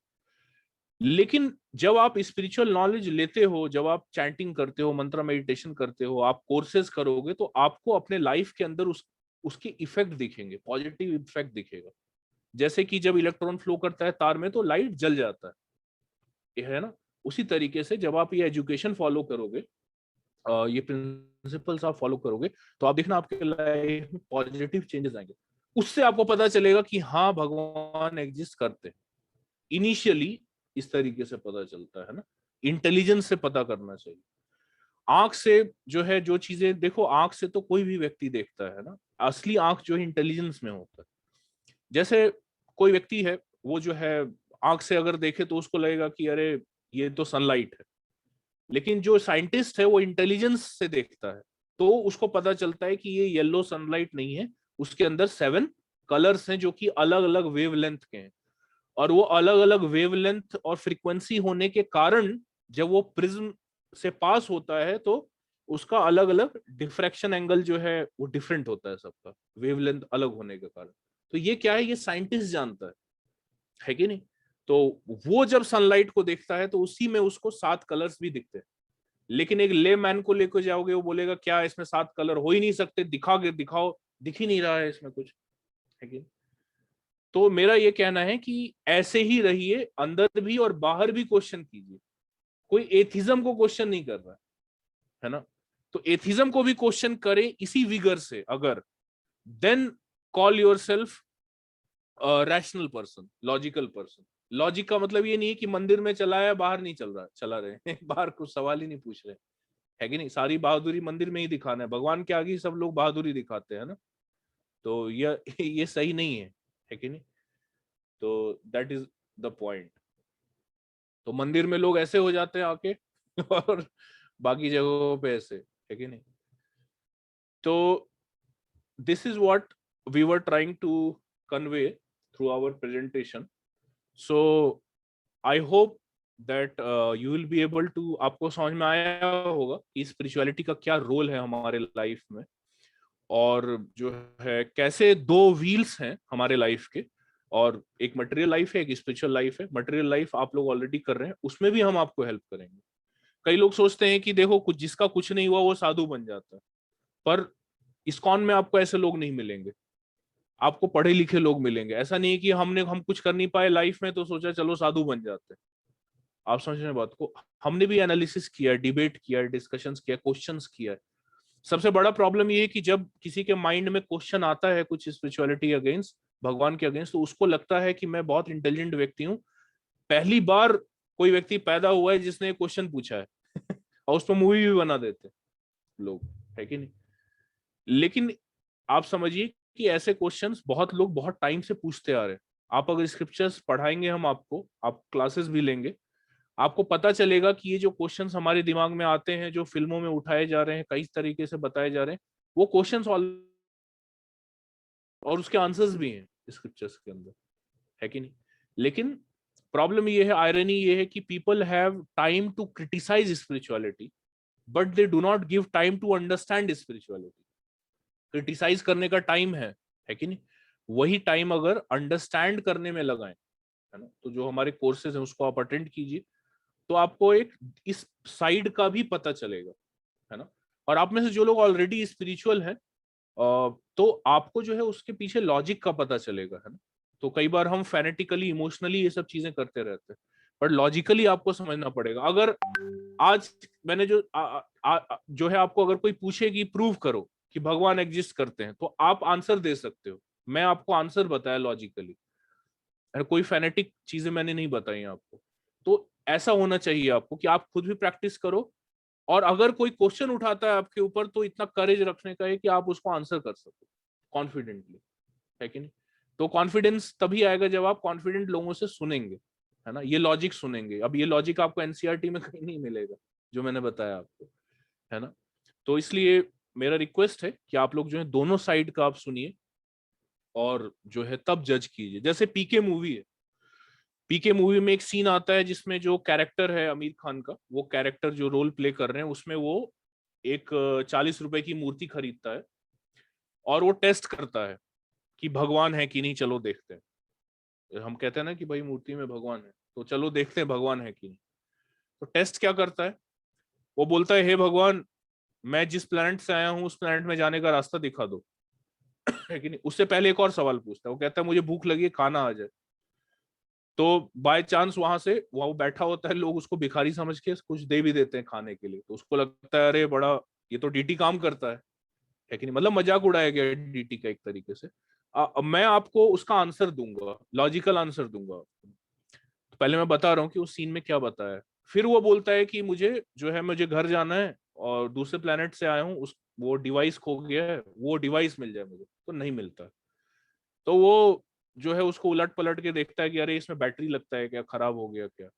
लेकिन जब आप स्पिरिचुअल नॉलेज लेते हो, जब आप चैंटिंग करते हो, मंत्र मेडिटेशन करते हो, आप कोर्सेज करोगे, तो आपको अपने लाइफ के अंदर उसके इफेक्ट दिखेंगे, पॉजिटिव इफेक्ट दिखेगा। जैसे कि जब इलेक्ट्रॉन फ्लो करता है तार में तो लाइट जल जाता है, ये है ना। उसी तरीके से जब आप ये एजुकेशन फॉलो करोगे, ये प्रिंसिपल्स आप फॉलो करोगे, तो आप देखना आपके लाइफ में पॉजिटिव चेंजेस आएंगे। उससे आपको पता चलेगा कि हाँ भगवान एग्जिस्ट करते हैं। इनिशियली इस तरीके से पता चलता है ना, इंटेलिजेंस से पता करना चाहिए। आंख से जो है जो चीजें देखो, आंख से तो कोई भी व्यक्ति देखता है ना, असली आंख जो है इंटेलिजेंस में होता है। जैसे कोई व्यक्ति है, वो जो है आंख से अगर देखे तो उसको लगेगा कि अरे ये तो सनलाइट है, लेकिन जो साइंटिस्ट है वो इंटेलिजेंस से देखता है, तो उसको पता चलता है कि ये येलो सनलाइट नहीं है, उसके अंदर 7 कलर्स हैं जो कि अलग अलग वेवलेंथ के हैं। और वो अलग अलग वेवलेंथ और फ्रीक्वेंसी होने के कारण जब वो प्रिज्म से पास होता है तो उसका अलग अलग डिफ्रैक्शन एंगल जो है वो डिफरेंट होता है सबका, वेवलेंथ अलग होने के कारण। तो ये क्या है, ये साइंटिस्ट जानता है कि नहीं। तो वो जब सनलाइट को देखता है तो उसी में उसको 7 कलर्स भी दिखते हैं। लेकिन एक ले मैन को लेकर जाओगे, वो बोलेगा क्या इसमें 7 कलर हो ही नहीं सकते, दिखाओ, दिख ही नहीं रहा है इसमें कुछ, है कि नहीं? तो मेरा ये कहना है कि ऐसे ही रहिए, अंदर भी और बाहर भी क्वेश्चन कीजिए। कोई एथिज्म को क्वेश्चन नहीं कर रहा है ना, तो एथिज्म को भी क्वेश्चन करें इसी विगर से अगर, then call yourself rational person, logical person. Logic का मतलब ये नहीं है कि मंदिर में चला है बाहर नहीं चला रहे बाहर कुछ सवाल ही नहीं पूछ रहे, है कि नहीं। सारी बहादुरी मंदिर में ही दिखाना है, भगवान के आगे सब लोग बहादुरी दिखाते हैं ना, तो ये सही नहीं है कि नहीं। तो दैट इज द पॉइंट। तो मंदिर में लोग ऐसे हो जाते हैं आके और बाकी जगहों पे ऐसे, है कि नहीं। तो this is what we were trying to convey through our presentation. So I hope that you will be able to, आपको समझ में आया होगा कि स्पिरिचुअलिटी का क्या रोल है हमारे लाइफ में, और जो है कैसे दो व्हील्स हैं हमारे लाइफ के, और एक मटेरियल लाइफ है, एक स्पिरिचुअल लाइफ है। मटेरियल लाइफ आप लोग ऑलरेडी कर रहे हैं, उसमें भी हम आपको हेल्प करेंगे। कई लोग सोचते हैं कि देखो कुछ जिसका कुछ नहीं हुआ वो साधु बन जाता है, पर इस्कॉन में आपको ऐसे लोग नहीं मिलेंगे, आपको पढ़े लिखे लोग मिलेंगे। ऐसा नहीं है कि हम कुछ कर नहीं पाए लाइफ में तो सोचा चलो साधु बन जाते हैं। आप समझ रहे हैं बात को, हमने भी एनालिसिस किया, डिबेट किया, डिस्कशंस किया, क्वेश्चंस किया। सबसे बड़ा प्रॉब्लम ये है कि जब किसी के माइंड में क्वेश्चन आता है कुछ स्पिरिचुअलिटी अगेंस्ट, भगवान के अगेंस्ट, तो उसको लगता है कि मैं बहुत इंटेलिजेंट व्यक्ति हूँ, पहली बार कोई व्यक्ति पैदा हुआ है जिसने क्वेश्चन पूछा है और उस पर मूवी भी बना देते लोग, है कि नहीं। लेकिन आप समझिए कि ऐसे क्वेश्चंस बहुत लोग बहुत टाइम से पूछते आ रहे हैं। आप अगर स्क्रिप्चर्स पढ़ाएंगे, हम आपको, आप क्लासेस भी लेंगे, आपको पता चलेगा कि ये जो क्वेश्चंस हमारे दिमाग में आते हैं, जो फिल्मों में उठाए जा रहे हैं, कई तरीके से बताए जा रहे हैं, वो क्वेश्चंस और उसके आंसर्स भी हैं स्क्रिप्चर्स के अंदर, है कि नहीं। लेकिन प्रॉब्लम ये है, आयरनी ये है कि people have time to criticise spirituality, but they do not give time to understand spirituality. Criticise करने का टाइम है कि नहीं, वही टाइम अगर अंडरस्टैंड करने में लगाएं, है ना, तो जो हमारे कोर्सेज हैं उसको आप अटेंड कीजिए, तो आपको एक इस साइड का भी पता चलेगा, है ना। और आप में से जो लोग ऑलरेडी स्पिरिचुअल हैं तो आपको जो है उसके पीछे लॉजिक का पता चलेगा, है ना। तो कई बार हम फैनेटिकली इमोशनली ये सब चीजें करते रहते हैं, बट लॉजिकली आपको समझना पड़ेगा। अगर आज मैंने जो जो है, आपको अगर कोई पूछे कि प्रूव करो कि भगवान एग्जिस्ट करते हैं, तो आप आंसर दे सकते हो। मैं आपको आंसर बताया लॉजिकली, कोई फैनेटिक चीजें मैंने नहीं बताई आपको। तो ऐसा होना चाहिए आपको कि आप खुद भी प्रैक्टिस करो, और अगर कोई क्वेश्चन उठाता है आपके ऊपर तो इतना करेज रखने का है कि आप उसको आंसर कर सको कॉन्फिडेंटली, है कि नहीं। तो कॉन्फिडेंस तभी आएगा जब आप कॉन्फिडेंट लोगों से सुनेंगे, है ना, ये लॉजिक सुनेंगे। अब ये लॉजिक आपको एनसीईआरटी में कहीं नहीं मिलेगा जो मैंने बताया आपको, है ना। तो इसलिए मेरा रिक्वेस्ट है कि आप लोग जो है दोनों साइड का आप सुनिए, और जो है तब जज कीजिए। जैसे पीके मूवी है, पीके मूवी में एक सीन आता है जिसमें जो कैरेक्टर है आमिर खान का, वो कैरेक्टर जो रोल प्ले कर रहे हैं उसमें वो एक 40 रुपए की मूर्ति खरीदता है, और वो टेस्ट करता है कि भगवान है कि नहीं, चलो देखते हैं। हम कहते हैं ना कि भाई मूर्ति में भगवान है, तो चलो देखते हैं भगवान है कि नहीं। तो टेस्ट क्या करता है, वो बोलता है हे भगवान, मैं जिस प्लेनेट से आया हूं उस प्लेनेट में जाने का रास्ता दिखा दो। है कि नहीं। उससे पहले एक और सवाल पूछता है, वो कहता है मुझे भूख लगी है, खाना आ जाए। तो बाय चांस वहां से वो बैठा होता है, लोग उसको भिखारी समझ के कुछ दे भी देते हैं खाने के लिए, तो उसको लगता है अरे बड़ा, ये तो डीटी काम करता है कि नहीं। मतलब मजाक उड़ाया गया डीटी का एक तरीके से। अब मैं आपको उसका आंसर दूंगा, लॉजिकल आंसर दूंगा। तो पहले मैं बता रहा हूँ कि उस सीन में क्या बताया है। फिर वो बोलता है कि मुझे जो है, मुझे घर जाना है और दूसरे प्लेनेट से आया हूँ, उस वो डिवाइस खो गया है, वो डिवाइस मिल जाए मुझे। तो नहीं मिलता। तो वो जो है उसको उलट पलट के देखता है कि अरे इसमें बैटरी लगता है क्या, खराब हो गया क्या।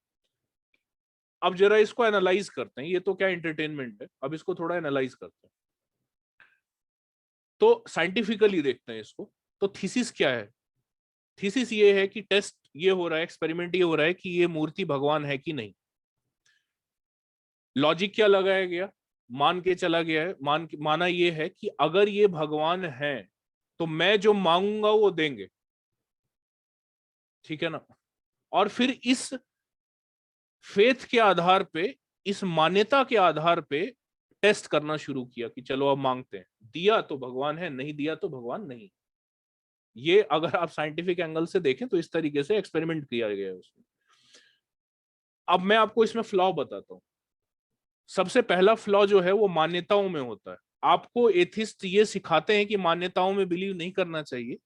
अब जरा इसको एनालाइज करते हैं, ये तो क्या एंटरटेनमेंट है, अब इसको थोड़ा एनालाइज करते हैं। तो साइंटिफिकली देखते हैं इसको। तो थीसिस क्या है, थीसिस ये है कि टेस्ट ये हो रहा है, एक्सपेरिमेंट ये हो रहा है कि ये मूर्ति भगवान है कि नहीं। लॉजिक क्या लगाया गया, मान के चला गया है, माना ये है कि अगर ये भगवान है तो मैं जो मांगूंगा वो देंगे, ठीक है ना। और फिर इस फेथ के आधार पे, इस मान्यता के आधार पे टेस्ट करना शुरू किया कि चलो अब मांगते हैं, दिया तो भगवान है, नहीं दिया तो भगवान नहीं। ये अगर आप साइंटिफिक एंगल से देखें तो इस तरीके से एक्सपेरिमेंट किया गया है उसमें। अब मैं आपको इसमें फ्लॉ बताता हूं। सबसे पहला फ्लॉ जो है वो मान्यताओं में होता है। आपको एथिस्ट ये सिखाते हैं कि मान्यताओं में बिलीव नहीं करना चाहिए,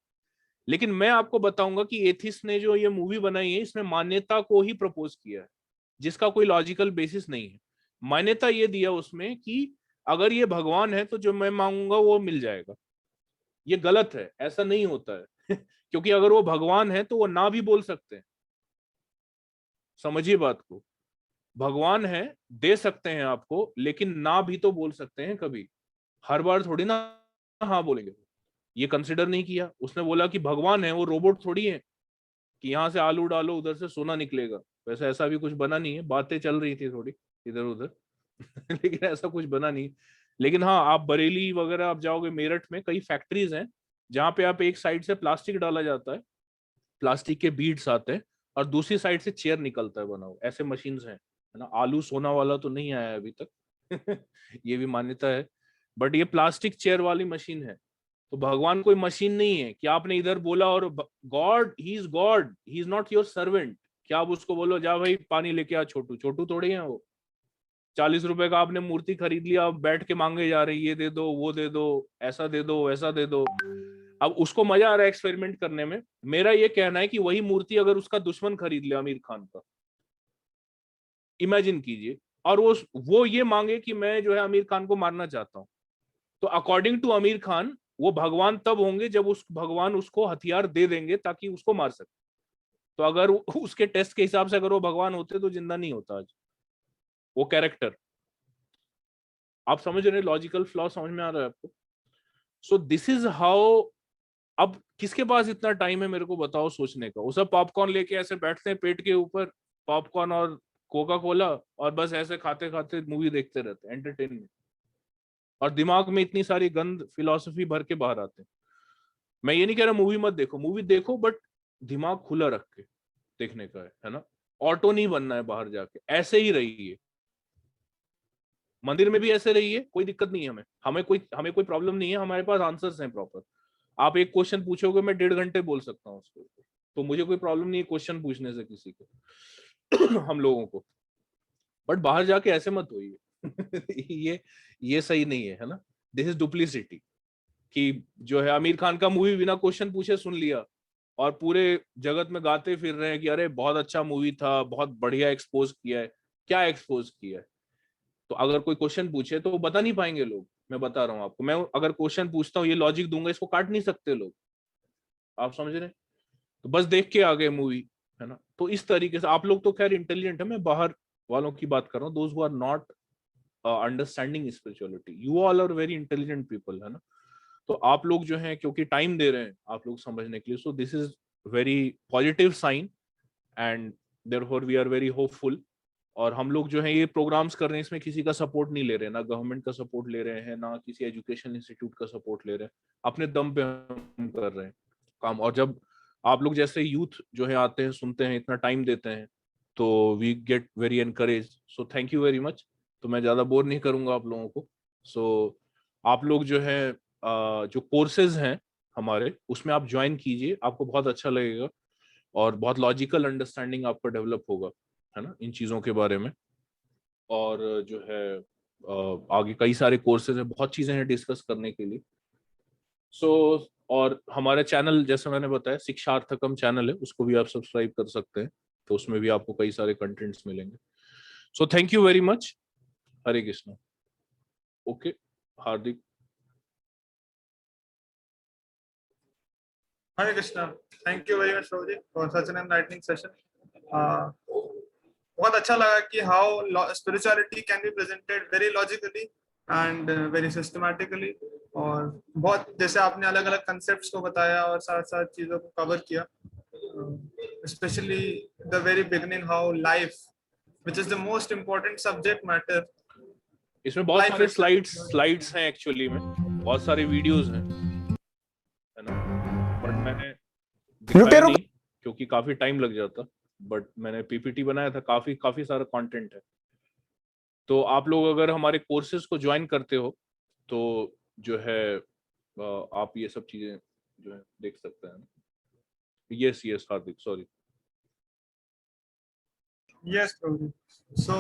लेकिन मैं आपको बताऊंगा कि एथिस्ट ने जो ये मूवी बनाई है इसमें मान्यता को ही प्रपोज किया है, जिसका कोई लॉजिकल बेसिस नहीं है। मान्यता ये दिया उसमें कि अगर ये भगवान है तो जो मैं मांगूंगा वो मिल जाएगा। ये गलत है, ऐसा नहीं होता है। क्योंकि अगर वो भगवान है तो वो ना भी बोल सकते हैं। समझिए बात को, भगवान है, दे सकते हैं आपको, लेकिन ना भी तो बोल सकते हैं कभी। हर बार थोड़ी ना हाँ बोलेंगे। ये कंसिडर नहीं किया उसने, बोला कि भगवान है, वो रोबोट थोड़ी है कि यहाँ से आलू डालो उधर से सोना निकलेगा। वैसे ऐसा भी कुछ बना नहीं है, बातें चल रही थी थोड़ी इधर उधर। लेकिन ऐसा कुछ बना नहीं। लेकिन हाँ, आप बरेली वगैरह आप जाओगे, मेरठ में कई फैक्ट्रीज हैं जहाँ पे आप एक साइड से प्लास्टिक डाला जाता है, प्लास्टिक के बीड्स आते हैं, और दूसरी साइड से चेयर निकलता है बना हुआ। ऐसे मशीन्स हैं, है ना। आलू सोना वाला तो नहीं आया है अभी तक। ये भी मान्यता है, बट ये प्लास्टिक चेयर वाली मशीन है। तो भगवान कोई मशीन नहीं है कि आपने इधर बोला और God he is not your servant. क्या आप उसको बोलो जा भाई पानी लेके आ, छोटू छोटू थोड़े हैं वो। 40 रुपए का आपने मूर्ति खरीद लिया, अब बैठ के मांगे जा रही, ये दे दो वो दे दो, ऐसा दे दो वैसा दे दो। अब उसको मजा आ रहा है एक्सपेरिमेंट करने में। मेरा ये कहना है कि वही मूर्ति अगर उसका दुश्मन खरीद ले आमिर खान का, इमेजिन कीजिए, और वो ये मांगे कि मैं जो है आमिर खान को मारना चाहता हूं, तो अकॉर्डिंग टू आमिर खान वो भगवान तब होंगे जब उस भगवान उसको हथियार दे देंगे ताकि उसको मार सके। तो अगर उसके टेस्ट के हिसाब से अगर वो भगवान होते तो जिंदा नहीं होता आज वो कैरेक्टर। आप समझ रहे, लॉजिकल फ्लॉ समझ में आ रहा है आपको। सो दिस इज हाउ। अब किसके पास इतना टाइम है मेरे को बताओ सोचने का। वो सब पॉपकॉर्न लेके ऐसे बैठते हैं पेट के ऊपर, पॉपकॉर्न और कोका कोला, और बस ऐसे खाते खाते मूवी देखते रहते हैं, एंटरटेनमेंट। और दिमाग में इतनी सारी गंद फिलॉसफी भर के बाहर आते हैं। मैं ये नहीं कह रहा मूवी मत देखो, मूवी देखो, बट दिमाग खुला रख के देखने का है ना। ऑटो नहीं बनना है बाहर जाके, ऐसे ही रहिए। मंदिर में भी ऐसे रहिए, कोई दिक्कत नहीं है हमें कोई प्रॉब्लम नहीं है, हमारे पास आंसर्स हैं प्रॉपर। आप एक क्वेश्चन पूछोगे, मैं 1.5 घंटे बोल सकता हूँ उसके ऊपर, तो मुझे कोई प्रॉब्लम नहीं है क्वेश्चन पूछने से किसी को हम लोगों को। बट बाहर जाके ऐसे मत होइए ये सही नहीं है ना। दिस इज डुप्लीसिटी, कि जो है आमिर खान का मूवी बिना क्वेश्चन पूछे सुन लिया और पूरे जगत में गाते फिर रहे हैं कि अरे बहुत अच्छा मूवी था, बहुत बढ़िया एक्सपोज किया है। क्या एक्सपोज किया है? तो अगर कोई क्वेश्चन पूछे तो वो बता नहीं पाएंगे लोग। मैं बता रहा हूँ आपको, मैं अगर क्वेश्चन पूछता हूँ, ये लॉजिक दूंगा, इसको काट नहीं सकते लोग। आप समझ रहे हैं? तो बस देख के आ गए मूवी, है ना। तो इस तरीके से आप लोग तो खैर इंटेलिजेंट है, मैं बाहर वालों की बात कर रहा हूँ, those who are not understanding spirituality. You all are very intelligent people, है ना। तो आप लोग जो हैं क्योंकि टाइम दे रहे हैं आप लोग समझने के लिए, so this is very positive sign, and therefore we are very hopeful. और हम लोग जो है ये प्रोग्राम्स कर रहे हैं, इसमें किसी का सपोर्ट नहीं ले रहे हैं, ना गवर्नमेंट का सपोर्ट ले रहे हैं, ना किसी एजुकेशन इंस्टीट्यूट का सपोर्ट ले रहे हैं, अपने दम पे हम कर रहे हैं काम। और जब आप लोग जैसे यूथ जो है आते हैं, सुनते हैं, इतना टाइम देते हैं, तो we get very encourage. So thank you very much. तो मैं ज्यादा बोर नहीं करूंगा आप लोगों को। सो आप लोग जो है जो कोर्सेज हैं हमारे, उसमें आप ज्वाइन कीजिए, आपको बहुत अच्छा लगेगा और बहुत लॉजिकल अंडरस्टैंडिंग आपका डेवलप होगा, है ना, इन चीजों के बारे में। और जो है आगे कई सारे कोर्सेज हैं, बहुत चीजें हैं डिस्कस करने के लिए। सो और हमारे चैनल, जैसे मैंने बताया, शिक्षार्थकम चैनल है, उसको भी आप सब्सक्राइब कर सकते हैं, तो उसमें भी आपको कई सारे कंटेंट्स मिलेंगे। सो thank you very much. Hare Krishna. Okay Hardik. Hare Krishna. Thank you very much, Prabhuji, for such an enlightening session. बहुत अच्छा लगा कि how spirituality can be presented very logically and very systematically, और बहुत जैसे आपने अलग अलग concepts को बताया और साथ साथ चीजों को cover किया, especially the very beginning how life, which is the most important subject matter. इसमें बहुत सारे स्लाइड्स हैं, एक्चुअली में बहुत सारे वीडियोस हैं, है ना। बट मैंने दिखाया नहीं क्योंकि काफी टाइम लग जाता, बट मैंने पीपीटी बनाया था, काफी सारा कंटेंट है। तो आप लोग अगर हमारे कोर्सेज को ज्वाइन करते हो तो जो है आप ये सब चीजें जो है देख सकते हैं। यस यस हार्दिक, सॉरी। यस सो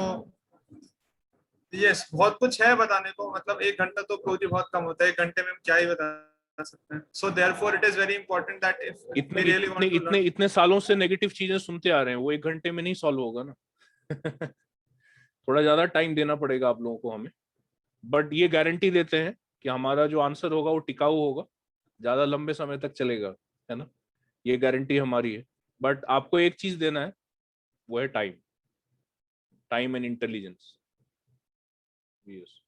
यस, बहुत कुछ है बताने को, मतलब 1 घंटा तो प्रोजी बहुत कम होता है, 1 घंटे में हम क्या ही बता सकते हैं। So therefore it is very important that if we really want to learn, इतने सालों से नेगेटिव चीजें सुनते आ रहे हैं, वो 1 घंटे में नहीं सॉल्व होगा ना। थोड़ा ज्यादा टाइम देना पड़ेगा आप लोगों को हमें, बट ये गारंटी देते हैं कि हमारा जो आंसर होगा वो टिकाऊ होगा, ज्यादा लंबे समय तक चलेगा, है ना। ये गारंटी हमारी है। बट आपको एक चीज देना है, वो है time and intelligence. Yes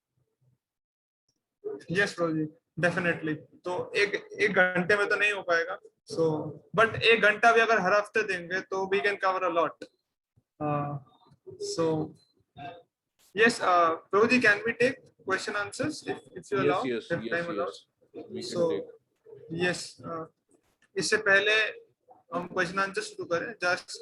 yes प्रोजी, डेफिनेटली। तो एक घंटे में तो नहीं हो पाएगा, सो बट 1 घंटा भी अगर हर हफ्ते देंगे तो we can cover a lot. So yes प्रोजी, can we take question answers if you allow, if time allows? So yes, इससे पहले हम क्वेश्चन आंसर शुरू करें, just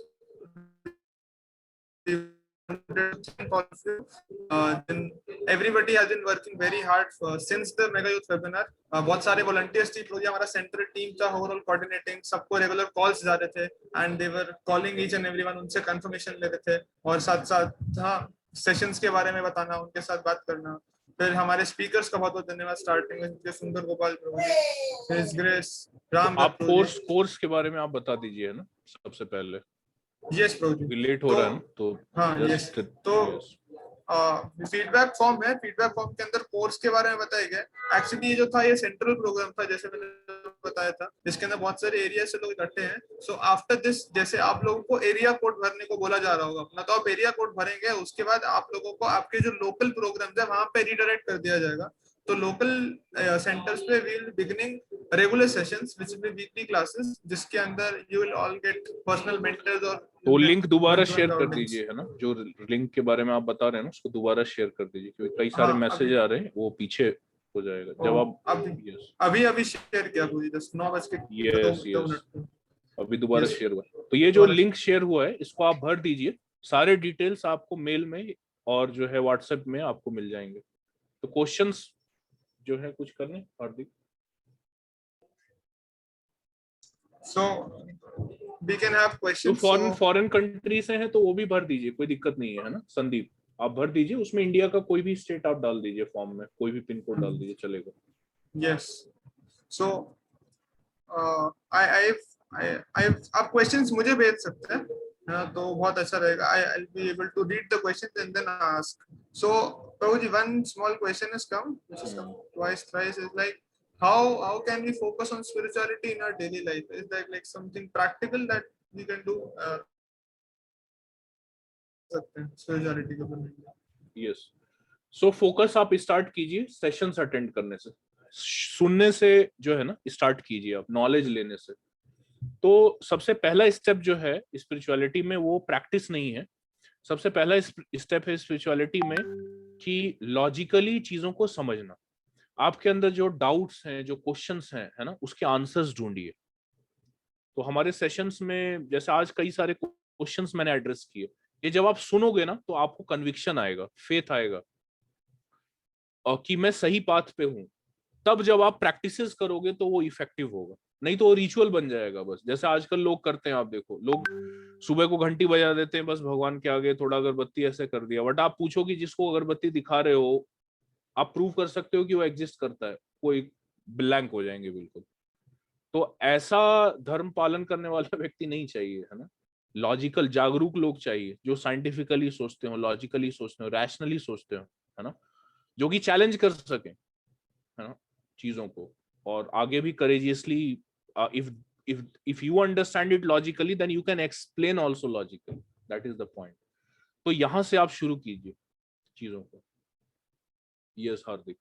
everybody has been working very hard since the mega youth webinar. बहुत सारे volunteers थी, project हमारा सेंट्रल टीम था ओवरऑल कोऑर्डिनेटिंग, सबको रेगुलर कॉल्स जा रहे थे and they were calling each and everyone, उनसे कंफर्मेशन ले रहे थे और साथ साथ हाँ सेशंस के बारे में बताना, उनके साथ बात करना। फिर हमारे स्पीकर्स का बहुत बहुत धन्यवाद, स्टार्टिंग में सुंदर गोपाल प्रभु जी, हिज ग्रेस राम। आप कोर्स के बारे में आप बता दीजिए ना सबसे पहले। यस प्रभु, लेट हो रहा है ना, तो हाँ यस, तो फीडबैक फॉर्म है, फीडबैक फॉर्म के अंदर कोर्स के बारे में बताया गया। एक्चुअली ये जो था ये सेंट्रल प्रोग्राम था, जैसे मैंने बताया था, जिसके अंदर बहुत सारे एरिया से लोग इकट्ठे हैं। सो आफ्टर दिस, जैसे आप लोगों को एरिया कोड भरने को बोला जा रहा होगा अपना, तो आप एरिया कोड भरेंगे, उसके बाद आप लोगों को आपके जो लोकल प्रोग्राम है वहां पे रिडायरेक्ट कर दिया जाएगा। तो लोकल सेंटर्स पे we will beginning regular sessions which will be weekly classes, जिसके अंदर you will all get personal mentors. और तो लिंक दोबारा शेयर कर दीजिए, है ना, जो लिंक के बारे में आप बता रहे हैं ना उसको दोबारा शेयर कर दीजिए, क्योंकि कई सारे मैसेज आ रहे हैं, वो पीछे हो जाएगा जब आप अभी शेयर किया मुझे जस्ट 9:02 अभी दोबारा शेयर हुआ। तो ये जो लिंक शेयर हुआ है इसको आप भर दीजिए, सारे डिटेल्स आपको मेल में और जो है व्हाट्सएप में आपको मिल जाएंगे। तो क्वेश्चंस जो है कुछ करने हार्दिक। So we can have जो questions. फॉरेन कंट्री से हैं तो वो भी भर दीजिए, कोई दिक्कत नहीं है ना संदीप, आप भर दीजिए, उसमें इंडिया का कोई भी स्टेट आप डाल दीजिए फॉर्म में, कोई भी पिन कोड डाल दीजिए चलेगा। Yes. So आप questions मुझे भेज सकते हैं, तो बहुत अच्छा रहेगा. I'll be able to read the questions and then ask. So Prabhuji, one small question has come, which has come twice, thrice. Is like how can we focus on spirituality in our daily life? Is that like something practical that we can do? सकते हैं spirituality के ऊपर. Yes, so focus आप start कीजिए sessions attend करने से, सुनने से जो है ना स्टार्ट कीजिए आप, नॉलेज लेने से। तो सबसे पहला स्टेप जो है स्पिरिचुअलिटी में वो प्रैक्टिस नहीं है, सबसे पहला स्टेप है स्पिरिचुअलिटी में कि लॉजिकली चीजों को समझना। आपके अंदर जो डाउट्स हैं, जो क्वेश्चंस हैं, है ना, उसके आंसर्स ढूंढिए। तो हमारे सेशंस में जैसे आज कई सारे क्वेश्चंस मैंने एड्रेस किए, ये जब आप सुनोगे ना तो आपको कन्विक्शन आएगा, फेथ आएगा और कि मैं सही पाथ पे हूँ। तब जब आप प्रैक्टिसेस करोगे तो वो इफेक्टिव होगा, नहीं तो वो रिचुअल बन जाएगा बस। जैसे आजकल लोग करते हैं, आप देखो, लोग सुबह को घंटी बजा देते हैं बस भगवान के आगे, थोड़ा अगरबत्ती ऐसे कर दिया, बट आप पूछो कि जिसको अगरबत्ती दिखा रहे हो आप प्रूव कर सकते हो कि वो एग्जिस्ट करता है, कोई ब्लैंक हो जाएंगे बिल्कुल। तो ऐसा धर्म पालन करने वाला व्यक्ति नहीं चाहिए, है ना। लॉजिकल जागरूक लोग चाहिए जो साइंटिफिकली सोचते हो, लॉजिकली सोचते हो, रैशनली सोचते हो, है ना, जो कि चैलेंज कर सके, है ना, चीजों को, और आगे भी courageously. If you understand it logically then you can explain also logically, that is the point. तो यहां से आप शुरू कीजिए चीजों को। Yes Hardik.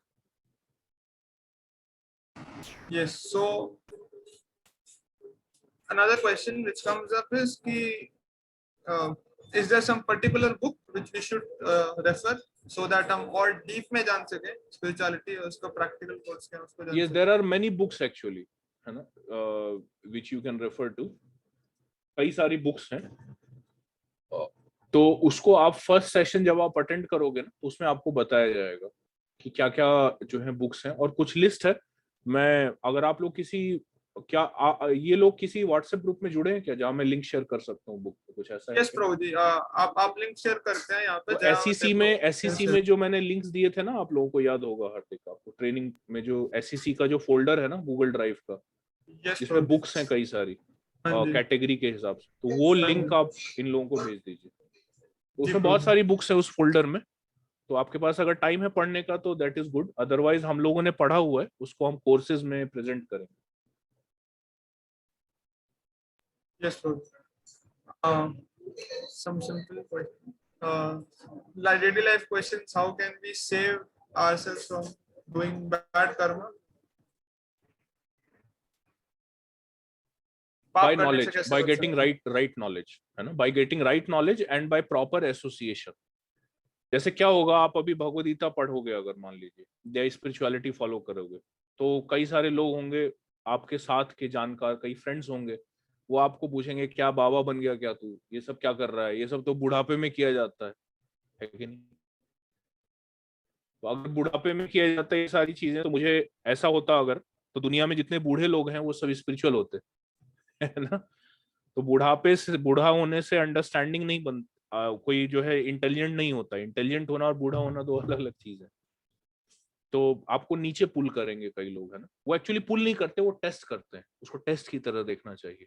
Yes. So another question which comes up is is there some particular book which we should refer so that हम और deep में जान सके spirituality और उसका practical course क्या उसको जान Yes, सके. there are many books actually, है ना, which you can refer to. कई सारी बुक्स हैं, तो उसको आप फर्स्ट सेशन जब आप अटेंड करोगे ना तो उसमें आपको बताया जाएगा कि क्या क्या जो है बुक्स हैं, और कुछ लिस्ट है। मैं अगर आप लोग किसी ये लोग किसी व्हाट्सएप ग्रुप में जुड़े हैं क्या जहाँ मैं लिंक शेयर कर सकता हूँ बुक, कुछ ऐसा है Yes क्या? प्रभु जी, आप लिंक शेयर करते हैं यहाँ पे. तो एसईसी में जो मैंने लिंक्स दिए थे ना, आप लोगों को याद होगा हार्दिक, आपको ट्रेनिंग में जो एसईसी का जो फोल्डर है ना गूगल ड्राइव का, जिसमें बुक्स हैं कई सारी कैटेगरी के हिसाब से, तो वो लिंक आप इन लोगों को भेज दीजिए। तो उसमें बहुत सारी बुक्स है उस फोल्डर में, तो आपके पास अगर टाइम है पढ़ने का तो दैट इज गुड, अदरवाइज हम लोगों ने पढ़ा हुआ है उसको हम कोर्सेज में प्रेजेंट करेंगे। Yes Prabhu. Some simple question. Like daily life questions. How can we save ourselves from doing bad karma? By knowledge, by getting right knowledge, है ना, by getting right knowledge and by proper association. जैसे क्या होगा, आप अभी भगवद गीता पढ़ोगे, अगर मान लीजिए या स्पिरिचुअलिटी फॉलो करोगे, तो कई सारे लोग होंगे आपके साथ के जानकार, कई फ्रेंड्स होंगे, वो आपको पूछेंगे क्या बाबा बन गया क्या तू, ये सब क्या कर रहा है, ये सब तो बुढ़ापे में किया जाता है कि नहीं? तो अगर बुढ़ापे में किया जाता है ये सारी चीजें, तो मुझे ऐसा होता अगर, तो दुनिया में जितने बूढ़े लोग हैं वो सब स्पिरिचुअल होते, है ना। तो बुढ़ापे से, बूढ़ा होने से अंडरस्टैंडिंग नहीं बन, कोई जो है इंटेलिजेंट नहीं होता। इंटेलिजेंट होना और बूढ़ा होना दो अलग अलग चीज है। तो आपको नीचे पुल करेंगे कई लोग, है ना, वो एक्चुअली पुल नहीं करते, वो टेस्ट करते हैं, उसको टेस्ट की तरह देखना चाहिए।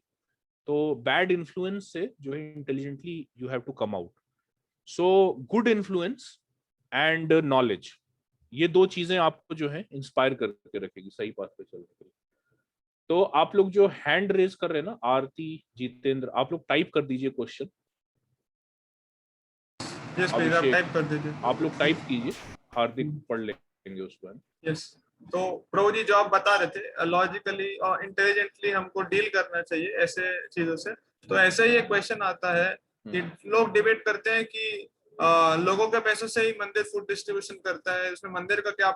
तो बैड इन्फ्लुएंस से जो है intelligently you have to come out. So good influence and knowledge, ये दो चीजें आपको जो है इंस्पायर करके रखेगी सही पाथ पे चलने के लिए। तो आप लोग जो हैंड रेज कर रहे हैं ना, आरती, जितेंद्र, आप लोग टाइप कर दीजिए क्वेश्चन। Yes प्लीज आप टाइप कर दीजिए. आप लोग टाइप कीजिए, हार्दिक पढ़ लेंगे उसको। Yes. तो प्रभु जी जो आप बता रहे थे लॉजिकली और इंटेलिजेंटली हमको डील करना चाहिए ऐसे चीजों से, तो ऐसे ही एक क्वेश्चन आता है कि लोग डिबेट करते हैं कि लोगों के पैसों से ही मंदिर फूड डिस्ट्रीब्यूशन करता है, इसमें मंदिर का क्या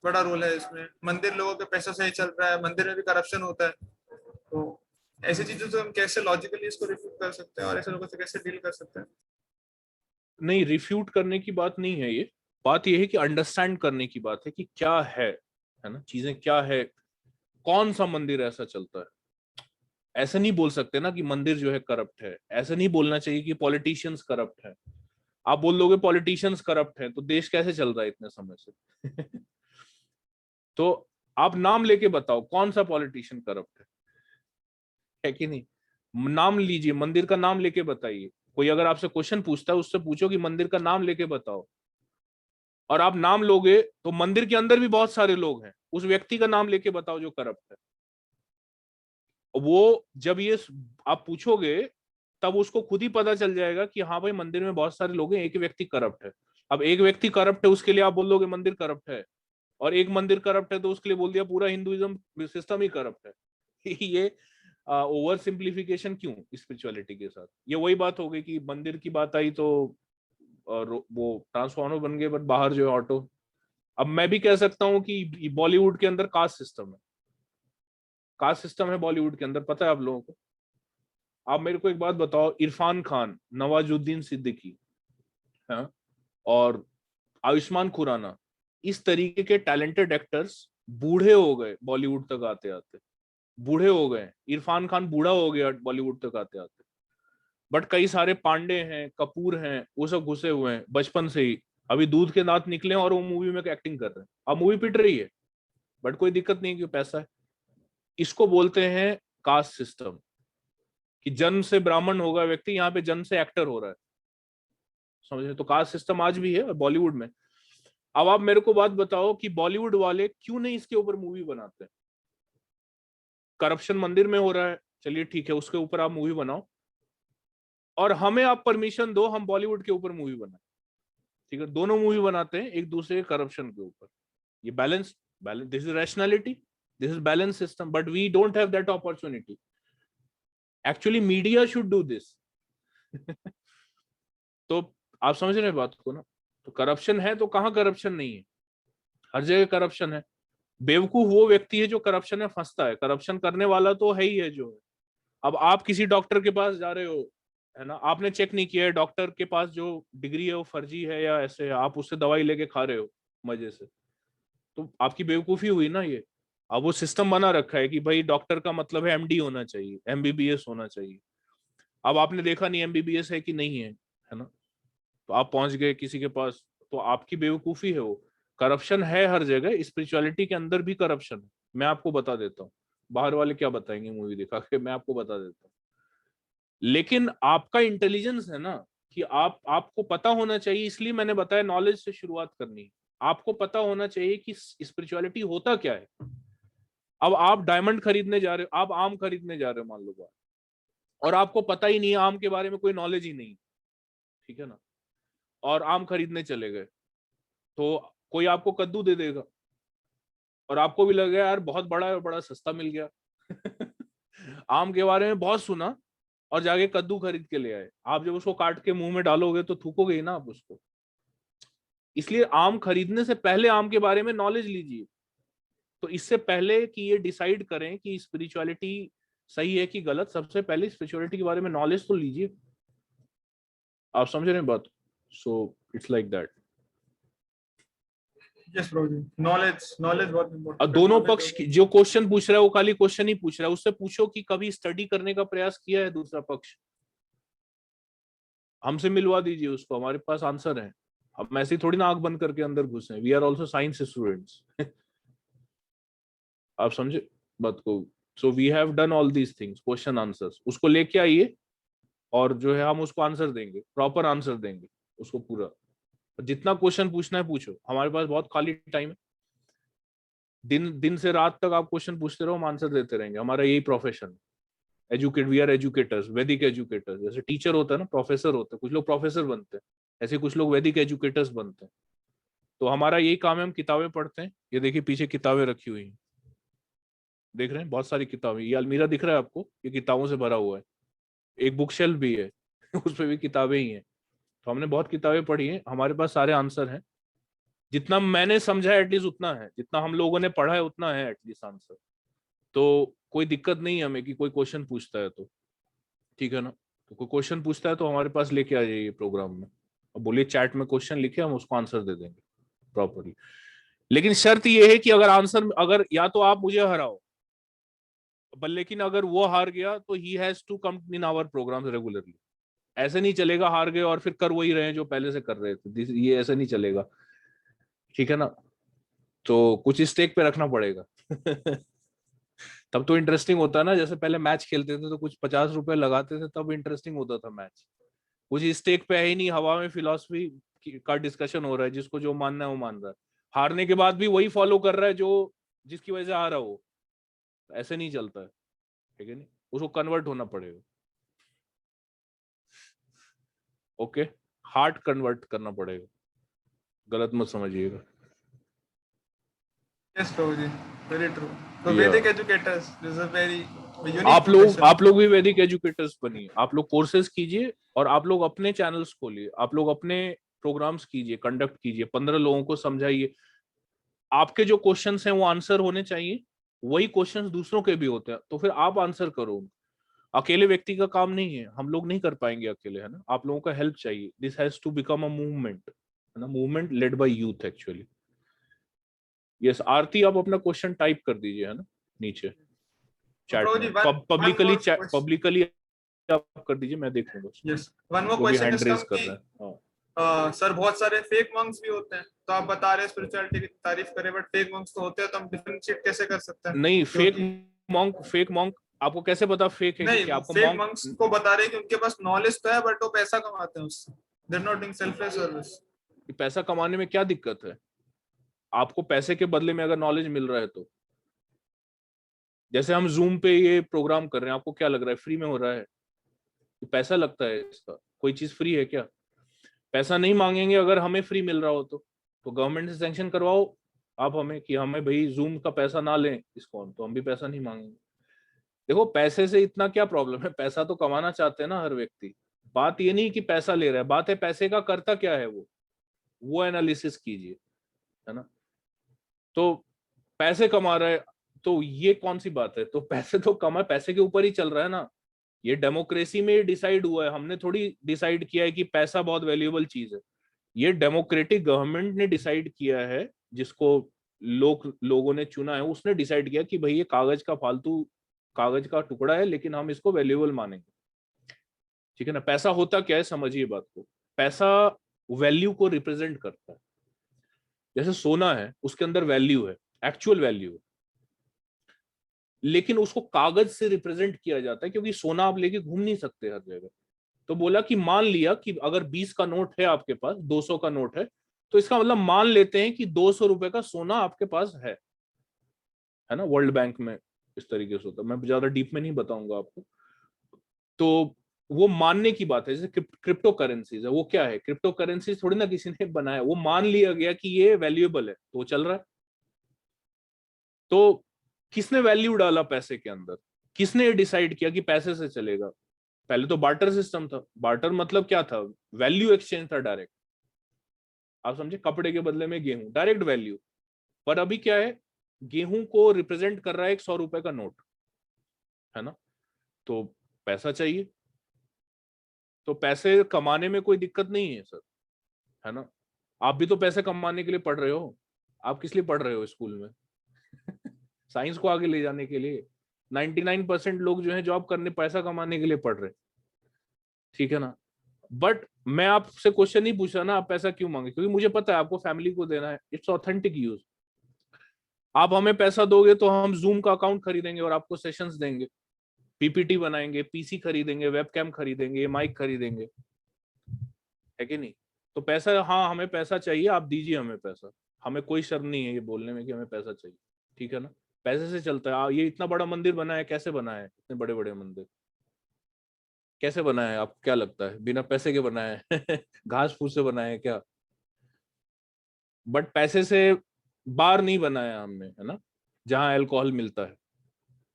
बड़ा रोल है, इसमें मंदिर लोगों के पैसों से ही चल रहा है, मंदिर में भी करप्शन होता है। तो ऐसी चीजों से हम कैसे लॉजिकली इसको रिफ्यूट कर सकते हैं और ऐसे लोगों से कैसे डील कर सकते हैं? नहीं, रिफ्यूट करने की बात नहीं है, ये बात ये है कि अंडरस्टैंड करने की बात है कि क्या है ना, चीजें क्या है, कौन सा मंदिर ऐसा चलता है। ऐसा नहीं बोल सकते ना कि मंदिर जो है करप्ट है, ऐसा नहीं बोलना चाहिए कि पॉलिटिशियंस करप्ट है। आप बोल दोगे पॉलिटिशियंस करप्ट है तो देश कैसे चल रहा है इतने समय से? तो आप नाम लेके बताओ कौन सा पॉलिटिशियन करप्ट है कि नहीं? नाम लीजिए, मंदिर का नाम लेके बताइए। कोई अगर आपसे क्वेश्चन पूछता है, उससे पूछो कि मंदिर का नाम लेके बताओ, और आप नाम लोगे तो मंदिर के अंदर भी बहुत सारे लोग हैं, उस व्यक्ति का नाम लेके बताओ जो करप्ट है। वो जब ये आप पूछोगे तब उसको खुद ही पता चल जाएगा कि हाँ भाई मंदिर में बहुत सारे लोग हैं, एक व्यक्ति करप्ट है। अब एक व्यक्ति करप्ट है उसके लिए आप बोल दोगे मंदिर करप्ट है, और एक मंदिर करप्ट है तो उसके लिए बोल दिया पूरा हिंदुइज्म सिस्टम ही करप्ट है। ये ओवर सिंप्लीफिकेशन क्यों स्पिरिचुअलिटी के साथ? ये वही बात हो गई कि मंदिर की बात आई तो वो ट्रांसफॉर्मर बन गए, बट बाहर जो है ऑटो। अब मैं भी कह सकता हूँ कि बॉलीवुड के अंदर कास्ट सिस्टम है, कास्ट सिस्टम है बॉलीवुड के अंदर, पता है आप लोगों को? आप मेरे को एक बात बताओ, इरफान खान, नवाजुद्दीन सिद्दीकी, हाँ, और आयुष्मान खुराना, इस तरीके के टैलेंटेड एक्टर्स बूढ़े हो गए बॉलीवुड तक आते आते, बूढ़े हो गए। इरफान खान बूढ़ा हो गया बॉलीवुड तक आते आते, बट कई सारे पांडे हैं, कपूर हैं, वो सब घुसे हुए हैं बचपन से ही, अभी दूध के दांत निकले और वो मूवी में एक्टिंग कर रहे हैं। अब मूवी पिट रही है बट कोई दिक्कत नहीं, क्यों? पैसा है। इसको बोलते हैं कास्ट सिस्टम, कि जन्म से ब्राह्मण होगा व्यक्ति, यहाँ पे जन्म से एक्टर हो रहा है, समझे? तो कास्ट सिस्टम आज भी है बॉलीवुड में। अब आप मेरे को बात बताओ कि बॉलीवुड वाले क्यों नहीं इसके ऊपर मूवी बनाते? करप्शन मंदिर में हो रहा है, चलिए ठीक है, उसके ऊपर आप मूवी बनाओ, और हमें आप परमिशन दो हम बॉलीवुड के ऊपर मूवी बनाए, ठीक है? दोनों मूवी बनाते हैं एक दूसरे के करप्शन के ऊपर। ये balance, this is rationality, this is balance system, but we don't have that opportunity. Actually media should do this. तो आप समझ रहे हैं बात को ना? तो करप्शन है तो कहाँ करप्शन नहीं है? हर जगह करप्शन है। बेवकूफ वो व्यक्ति है जो करप्शन में फंसता है, करप्शन करने वाला तो है ही है जो है। अब आप किसी डॉक्टर के पास जा रहे हो, है ना, आपने चेक नहीं किया है डॉक्टर के पास जो डिग्री है वो फर्जी है या ऐसे है, आप उससे दवाई लेके खा रहे हो मजे से, तो आपकी बेवकूफी हुई ना ये। अब वो सिस्टम बना रखा है कि भाई डॉक्टर का मतलब है एमडी होना चाहिए, एमबीबीएस होना चाहिए। अब आपने देखा नहीं एमबीबीएस है कि नहीं है ना, तो आप पहुंच गए किसी के पास, तो आपकी बेवकूफी है वो। करप्शन है हर जगह, स्पिरिचुअलिटी के अंदर भी करप्शन है, मैं आपको बता देता हूँ। बाहर वाले क्या बताएंगे मूवी दिखा के, मैं आपको बता देता हूँ। लेकिन आपका इंटेलिजेंस है ना, कि आपको पता होना चाहिए, इसलिए मैंने बताया नॉलेज से शुरुआत करनी है। आपको पता होना चाहिए कि स्पिरिचुअलिटी होता क्या है। अब आप डायमंड खरीदने जा रहे हो, आप आम खरीदने जा रहे हो मान लो बात, और आपको पता ही नहीं है, आम के बारे में कोई नॉलेज ही नहीं, ठीक है ना, और आम खरीदने चले गए, तो कोई आपको कद्दू दे देगा और आपको भी लगेगा यार बहुत बड़ा है और बड़ा सस्ता मिल गया। आम के बारे में बहुत सुना और जाके कद्दू खरीद के ले आए, आप जब उसको काट के मुंह में डालोगे तो थूकोगे ही ना आप उसको। इसलिए आम खरीदने से पहले आम के बारे में नॉलेज लीजिए। तो इससे पहले कि ये डिसाइड करें कि स्पिरिचुअलिटी सही है कि गलत, सबसे पहले स्पिरिचुअलिटी के बारे में नॉलेज तो लीजिए। आप समझ रहे हैं बात? So it's like that. Yes bro ji, knowledge knowledge बहुत और इंपॉर्टेंट है। दोनों Knowledge पक्ष जो क्वेश्चन पूछ रहा है वो खाली क्वेश्चन ही पूछ रहा है, उससे पूछो कि कभी स्टडी करने का प्रयास किया है दूसरा पक्ष? हमसे मिलवा दीजिए उसको, हमारे पास आंसर है। हम ऐसे ही थोड़ी ना आंख बंद करके अंदर घुसे, we are also science students. आप समझे बात को? So we have done all these things, question answers, उसको लेके आइए, और जो है हम उसको आंसर देंगे, प्रॉपर आंसर देंगे उसको पूरा। जितना क्वेश्चन पूछना है पूछो, हमारे पास बहुत खाली टाइम है, दिन दिन से रात तक आप क्वेश्चन पूछते रहो, हम आंसर देते रहेंगे, हमारा यही प्रोफेशन है। एजुकेट, वी आर एजुकेटर्स, वैदिक एजुकेटर्स। जैसे टीचर होता है ना, प्रोफेसर होता है, कुछ लोग प्रोफेसर बनते हैं, ऐसे कुछ लोग वैदिक एजुकेटर्स बनते हैं। तो हमारा यही काम है, हम किताबें पढ़ते हैं। ये देखिए पीछे किताबें रखी हुई हैं, देख रहे हैं बहुत सारी किताबें, ये अलमीरा दिख रहा है आपको, ये किताबों से भरा हुआ है। एक बुक शेल्फ भी है उस पर भी किताबें ही हैं। तो हमने बहुत किताबें पढ़ी हैं, हमारे पास सारे आंसर हैं। जितना मैंने समझा है एटलीस्ट उतना है, जितना हम लोगों ने पढ़ा है उतना है एटलीस्ट आंसर। तो कोई दिक्कत नहीं है हमें कि कोई क्वेश्चन पूछता है तो, ठीक है ना, तो कोई क्वेश्चन पूछता है तो हमारे पास लेके आ जाइए प्रोग्राम में, अब बोलिए चैट में क्वेश्चन लिखे, हम उसको आंसर दे देंगे प्रॉपरली। लेकिन शर्त ये है कि अगर या तो आप मुझे हराओ, लेकिन अगर वो हार गया तो he has to come in our programmes regularly. ऐसे नहीं चलेगा हार गए और फिर कर वही रहे जो पहले से कर रहे थे, ये ऐसे नहीं चलेगा, ठीक है ना। तो कुछ स्टेक पे रखना पड़ेगा तब तो इंटरेस्टिंग होता है ना, जैसे पहले मैच खेलते थे तो कुछ 50 रुपए लगाते थे तब इंटरेस्टिंग होता था मैच। कुछ स्टेक पे है ही नहीं, हवा में फिलॉसफी का डिस्कशन हो रहा है, जिसको जो मानना है वो मान रहा है, हारने के बाद भी वही फॉलो कर रहा है जो जिसकी वजह से हारा हो। ऐसे नहीं चलता है, ठीक है नहीं, उसको कन्वर्ट होना पड़ेगा। ओके, हार्ट कन्वर्ट करना पड़ेगा, गलत मत समझिएगा। Yes, Prabhuji, very true. So Yeah. Vedic educators, this is a very unique profession. आप लोग भी वैदिक एजुकेटर्स बनिए, आप लोग कोर्सेज कीजिए और आप लोग अपने चैनल्स खोलिए, आप लोग अपने प्रोग्राम्स कीजिए, कंडक्ट कीजिए, 15 लोगों को समझाइए। आपके जो क्वेश्चंस हैं वो आंसर होने चाहिए, वही क्वेश्चंस दूसरों के भी होते हैं, तो फिर आप आंसर करो। अकेले व्यक्ति का काम नहीं है, हम लोग नहीं कर पाएंगे अकेले, है ना, आप लोगों का हेल्प चाहिए। This has to become a movement, है ना, movement led by youth actually. Yes Aarti, आप अपना क्वेश्चन टाइप कर दीजिए, है ना, नीचे चैट में, पब्लिकली आप कर दीजिए, मैं देख लूंगा। Yes, one more question is come कर कि रहे हैं। सर बहुत सारे फेक मंक्स भी होते हैं, तो आप बता रहे हैं स्पिरिचुअलिटी की तारीफ करें, बट फेक मंक्स तो होते हैं, तो हम डिफरेंशिएट कैसे कर सकते हैं? नहीं, फेक मॉन्क आपको कैसे पता फेक है? नहीं, कि आपको फेक मंक्स को बता रहे हैं कि उनके पास नॉलेज तो है बट वो पैसा कमाते हैं उससे, they are not doing selfless service. पैसा कमाने में क्या दिक्कत है? आपको पैसे के बदले में अगर नॉलेज मिल रहा है तो, जैसे हम जूम पे ये प्रोग्राम कर रहे हैं, आपको क्या लग रहा है फ्री में हो रहा है? पैसा लगता है इसका, कोई चीज फ्री है क्या? पैसा नहीं मांगेंगे अगर हमें फ्री मिल रहा हो तो गवर्नमेंट से सैंक्शन करवाओ आप हमें, कि हमें भाई जूम का पैसा ना लें इसको, तो हम भी पैसा नहीं मांगेंगे। देखो पैसे से इतना क्या प्रॉब्लम है, पैसा तो कमाना चाहते हैं ना हर व्यक्ति। बात ये नहीं कि पैसा ले रहा है, बात है पैसे का करता क्या है वो एनालिसिस कीजिए, है ना। तो पैसे कमा रहा है तो ये कौन सी बात है? तो पैसे तो कमा, पैसे के ऊपर ही चल रहा है ना। ये डेमोक्रेसी में डिसाइड हुआ है, हमने थोड़ी डिसाइड किया है कि पैसा बहुत वैल्यूएबल चीज है। ये डेमोक्रेटिक गवर्नमेंट ने डिसाइड किया है, जिसको लोगों ने चुना है, उसने डिसाइड किया कि भाई ये कागज का टुकड़ा है, लेकिन हम इसको वैल्यूएबल मानेंगे, ठीक है ना। पैसा होता क्या है, समझिए बात को। पैसा वैल्यू को रिप्रेजेंट करता है। जैसे सोना है, उसके अंदर वैल्यू है, एक्चुअल वैल्यू है, लेकिन उसको कागज से रिप्रेजेंट किया जाता है, क्योंकि सोना आप लेके घूम नहीं सकते हर जगह। तो बोला कि मान लिया कि अगर 20 का नोट है आपके पास, 200 का नोट है, तो इसका मतलब मान लेते हैं कि 200 रुपए का सोना आपके पास है ना। वर्ल्ड बैंक में इस तरीके से होता है, मैं ज्यादा डीप में नहीं बताऊंगा आपको। तो वो मानने की बात है। जैसे क्रिप्टो करेंसीज है, वो क्या है? क्रिप्टो करेंसीज थोड़ी ना किसी ने बनाया, वो मान लिया गया कि ये वैल्यूएबल है तो चल रहा है। तो किसने वैल्यू डाला पैसे के अंदर? किसने ये डिसाइड किया कि पैसे से चलेगा? पहले तो बार्टर सिस्टम था। बार्टर मतलब क्या था? वैल्यू एक्सचेंज था डायरेक्ट, आप समझे, कपड़े के बदले में गेहूं, डायरेक्ट वैल्यू। पर अभी क्या है, गेहूं को रिप्रेजेंट कर रहा है एक 100 रुपए का नोट, है ना। तो पैसा चाहिए, तो पैसे कमाने में कोई दिक्कत नहीं है सर, है ना। आप भी तो पैसे कमाने के लिए पढ़ रहे हो। आप किस लिए पढ़ रहे हो स्कूल में? साइंस को आगे ले जाने के लिए। 99% लोग जो है जॉब करने, पैसा कमाने के लिए पढ़ रहे, ठीक है ना। बट मैं आपसे क्वेश्चन नहीं पूछ रहा ना आप पैसा क्यों मांगे, क्योंकि मुझे पता है आपको फैमिली को देना है। It's authentic use. आप हमें पैसा दोगे तो हम जूम का अकाउंट खरीदेंगे और आपको सेशंस देंगे, पीपीटी बनाएंगे, पीसी खरीदेंगे, वेबकैम खरीदेंगे, माइक खरीदेंगे, है कि नहीं। तो पैसा, हाँ हमें पैसा चाहिए, आप दीजिए हमें पैसा। हमें कोई शर्म नहीं है ये बोलने में कि हमें पैसा चाहिए, ठीक है ना। पैसे से चलता है। ये इतना बड़ा मंदिर बना है, कैसे बना है? इतने बड़े बड़े मंदिर कैसे बना है? आपको क्या लगता है बिना पैसे के बना है? घास फूस से बना है क्या? बट पैसे से बार नहीं बनाया हमने, है ना, जहां अल्कोहल मिलता है।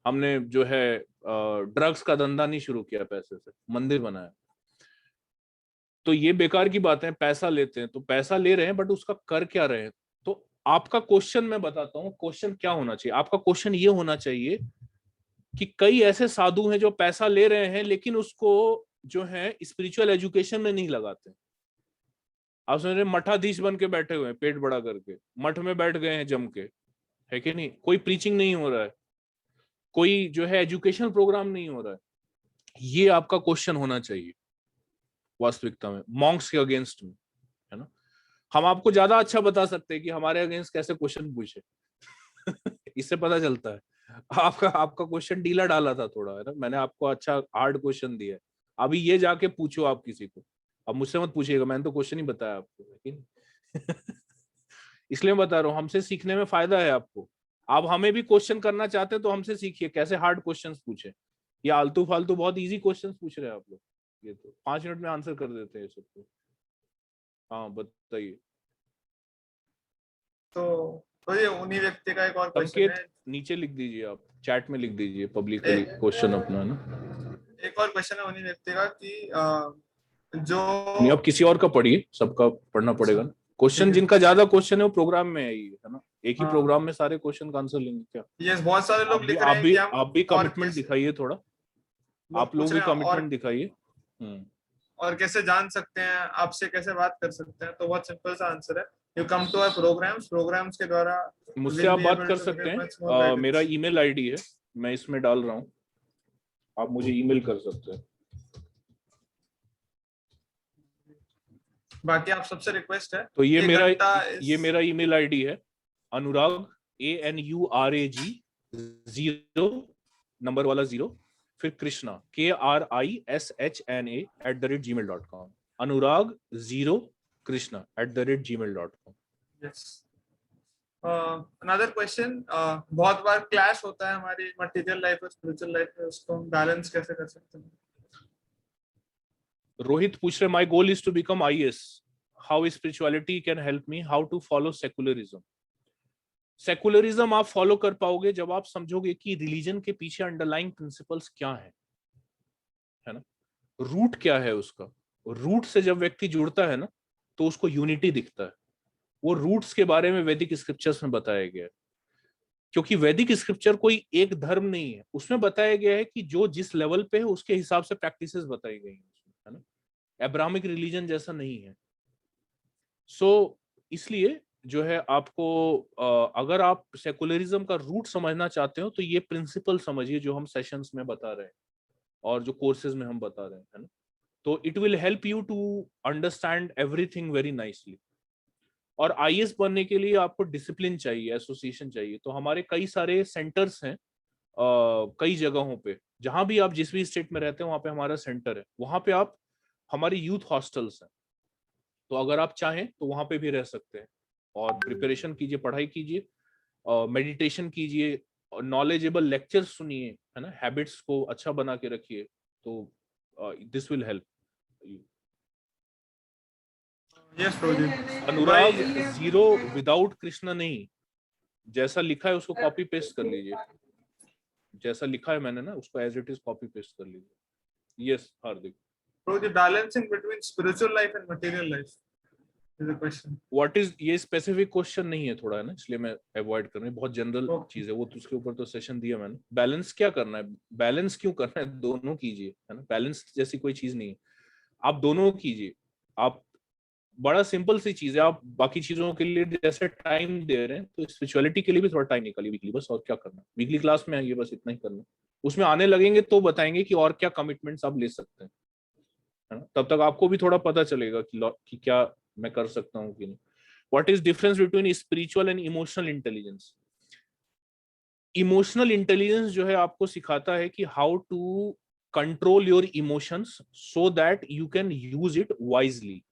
हमने जो है ड्रग्स का धंधा नहीं शुरू किया पैसे से, मंदिर बनाया। तो ये बेकार की बात है। पैसा लेते हैं तो पैसा ले रहे हैं, बट उसका कर क्या रहे हैं? तो आपका क्वेश्चन मैं बताता हूँ, क्वेश्चन क्या होना चाहिए आपका? क्वेश्चन ये होना चाहिए कि कई ऐसे साधु हैं जो पैसा ले रहे हैं, लेकिन उसको जो है स्पिरिचुअल एजुकेशन में नहीं लगाते। आप समझ रहे, मठाधीश बन के बैठे हुए हैं पेट बड़ा करके, मठ में बैठ गए हैं जम के, है कि नहीं? कोई प्रीचिंग नहीं हो रहा है, कोई जो है एजुकेशन प्रोग्राम नहीं हो रहा है। ये आपका क्वेश्चन होना चाहिए वास्तविकता में, मॉन्क्स के अगेंस्ट में, है ना? हम आपको ज्यादा अच्छा बता सकते हैं कि हमारे अगेंस्ट कैसे क्वेश्चन पूछे। इससे पता चलता है। आपका क्वेश्चन ढीला डाला था थोड़ा, है ना? मैंने आपको अच्छा हार्ड क्वेश्चन दिया है। अभी ये जाके पूछो आप किसी को, अब मुझसे मत पूछिएगा, मैंने तो क्वेश्चन ही बताया आपको, लेकिन इसलिए मैं बता रहा हूँ, हमसे सीखने में फायदा है आपको। आप हमें भी क्वेश्चन करना चाहते हैं तो हमसे सीखिए कैसे हार्ड क्वेश्चंस पूछे। ये आलतू फालतू बहुत इजी क्वेश्चंस पूछ रहे हैं आप लोग, ये तो 5 मिनट में आंसर कर देते हैं सबको। हाँ बताइए। तो ये उन्हीं व्यक्ति का एक और क्वेश्चन संकेत है। नीचे लिख दीजिए, आप चैट में लिख दीजिए पब्लिकली क्वेश्चन अपना ना। एक और क्वेश्चन है उन्हीं व्यक्ति का कि जो नहीं, अब किसी और का पढ़िए, सबका पढ़ना पड़ेगा ना। क्वेश्चन ठीक है। जिनका ज्यादा क्वेश्चन है वो प्रोग्राम में है, ये है ना? एक ही हाँ। प्रोग्राम में सारे क्वेश्चन का आंसर लेंगे क्या? यस, बहुत सारे लोग लिख रहे हैं कि हम आप भी और कमिटमेंट कैसे, दिखाइए थोड़ा, लोग आप पूछ लोग भी रहे हैं कमिटमेंट दिखाइए। और कैसे जान सकते हैं, आपसे कैसे बात कर सकते हैं। तो बहुत सिंपल सा आंसर है, you come to our programmes के द्वारा मुझसे विल आप बी बात एबल कर टू सकते गिव हैं, मच मोर मेरा गाइडेंस। ईमेल आईडी है, मैं इसमें डाल रहा हूँ, आप मुझे ईमेल कर सकते हैं। बाकी आप सबसे रिक्वेस्ट है, तो एक घंटा ये मेरा ईमेल आईडी है, अनुराग ANURAG 0 नंबर वाला 0 फिर कृष्णा KRISHNA@gmail.com, अनुराग 0 Krishna @gmail.com। Yes. Another question, बहुत बार क्लैश होता है हमारी मटेरियल लाइफ और स्पिरिचुअल लाइफ में, उसको हम बैलेंस कैसे कर सकते हैं? रोहित पूछ रहे, my goal is to become IAS, how spirituality can help me, how to follow secularism. Secularism आप फॉलो कर पाओगे जब आप समझोगे कि रिलीजन के पीछे अंडरलाइंग प्रिंसिपल्स क्या है ना? रूट क्या है उसका। रूट से जब व्यक्ति जुड़ता है ना तो उसको यूनिटी दिखता है। वो रूट्स के बारे में वैदिक स्क्रिप्चर्स में बताया गया है, क्योंकि वैदिक स्क्रिप्चर कोई एक धर्म नहीं है, उसमें बताया गया है कि जो जिस लेवल पे है उसके हिसाब से प्रैक्टिसेस बताई गई हैं उसमें, है ना? अब्राहमिक रिलीजन जैसा नहीं है। सो इसलिए जो है आपको अगर आप सेकुलरिज्म का रूट समझना चाहते हो तो ये प्रिंसिपल समझिए जो हम सेशंस में बता रहे हैं और जो कोर्सेज में हम बता रहे हैं, है ना? तो it will help you to understand everything very nicely. और IAS बनने के लिए आपको डिसिप्लिन चाहिए, एसोसिएशन चाहिए। तो हमारे कई सारे सेंटर्स हैं कई जगहों पे, जहां भी आप जिस भी स्टेट में रहते हैं वहां पे हमारा सेंटर है। वहां पे आप, हमारे यूथ हॉस्टल्स हैं, तो अगर आप चाहें तो वहां पे भी रह सकते हैं और प्रिपरेशन कीजिए, पढ़ाई कीजिए, मेडिटेशन कीजिए, नॉलेजेबल लेक्चर्स सुनिए, है ना? हैबिट्स को अच्छा बना के रखिए, तो this will help you. Yes प्रोजी। अनुराग 0 विदाउट कृष्णा नहीं, जैसा लिखा है उसको कॉपी पेस्ट कर लीजिए, जैसा लिखा है मैंने ना उसको as it is copy paste कर लीजिए। यस हार्दिक। प्रोजी, balancing between spiritual life and material life is the question. What is, ये स्पेसिफिक क्वेश्चन नहीं है थोड़ा, है ना, इसलिए मैं अवॉइड कर रहा हूँ, बहुत जनरल चीज है वो, तो उसके ऊपर तो सेशन दिया मैंने। बैलेंस क्या करना है, बैलेंस क्यों करना है, दोनों कीजिए, है ना? बैलेंस जैसी कोई चीज नहीं है, आप दोनों कीजिए। आप, बड़ा सिंपल सी चीज है, आप बाकी चीजों के लिए जैसे टाइम दे रहे हैं तो स्पिरिचुअलिटी के लिए भी थोड़ा टाइम निकालिए वीकली, बस। और क्या करना है, वीकली क्लास में आइए, बस इतना ही करना है। उसमें आने लगेंगे तो बताएंगे कि और क्या कमिटमेंट्स आप ले सकते हैं, है ना? तब तक आपको भी थोड़ा पता चलेगा कि क्या मैं कर सकता हूँ कि नहीं। What is difference between spiritual and emotional intelligence? Emotional intelligence जो है आपको सिखाता है कि how to control your emotions so that you can use it wisely.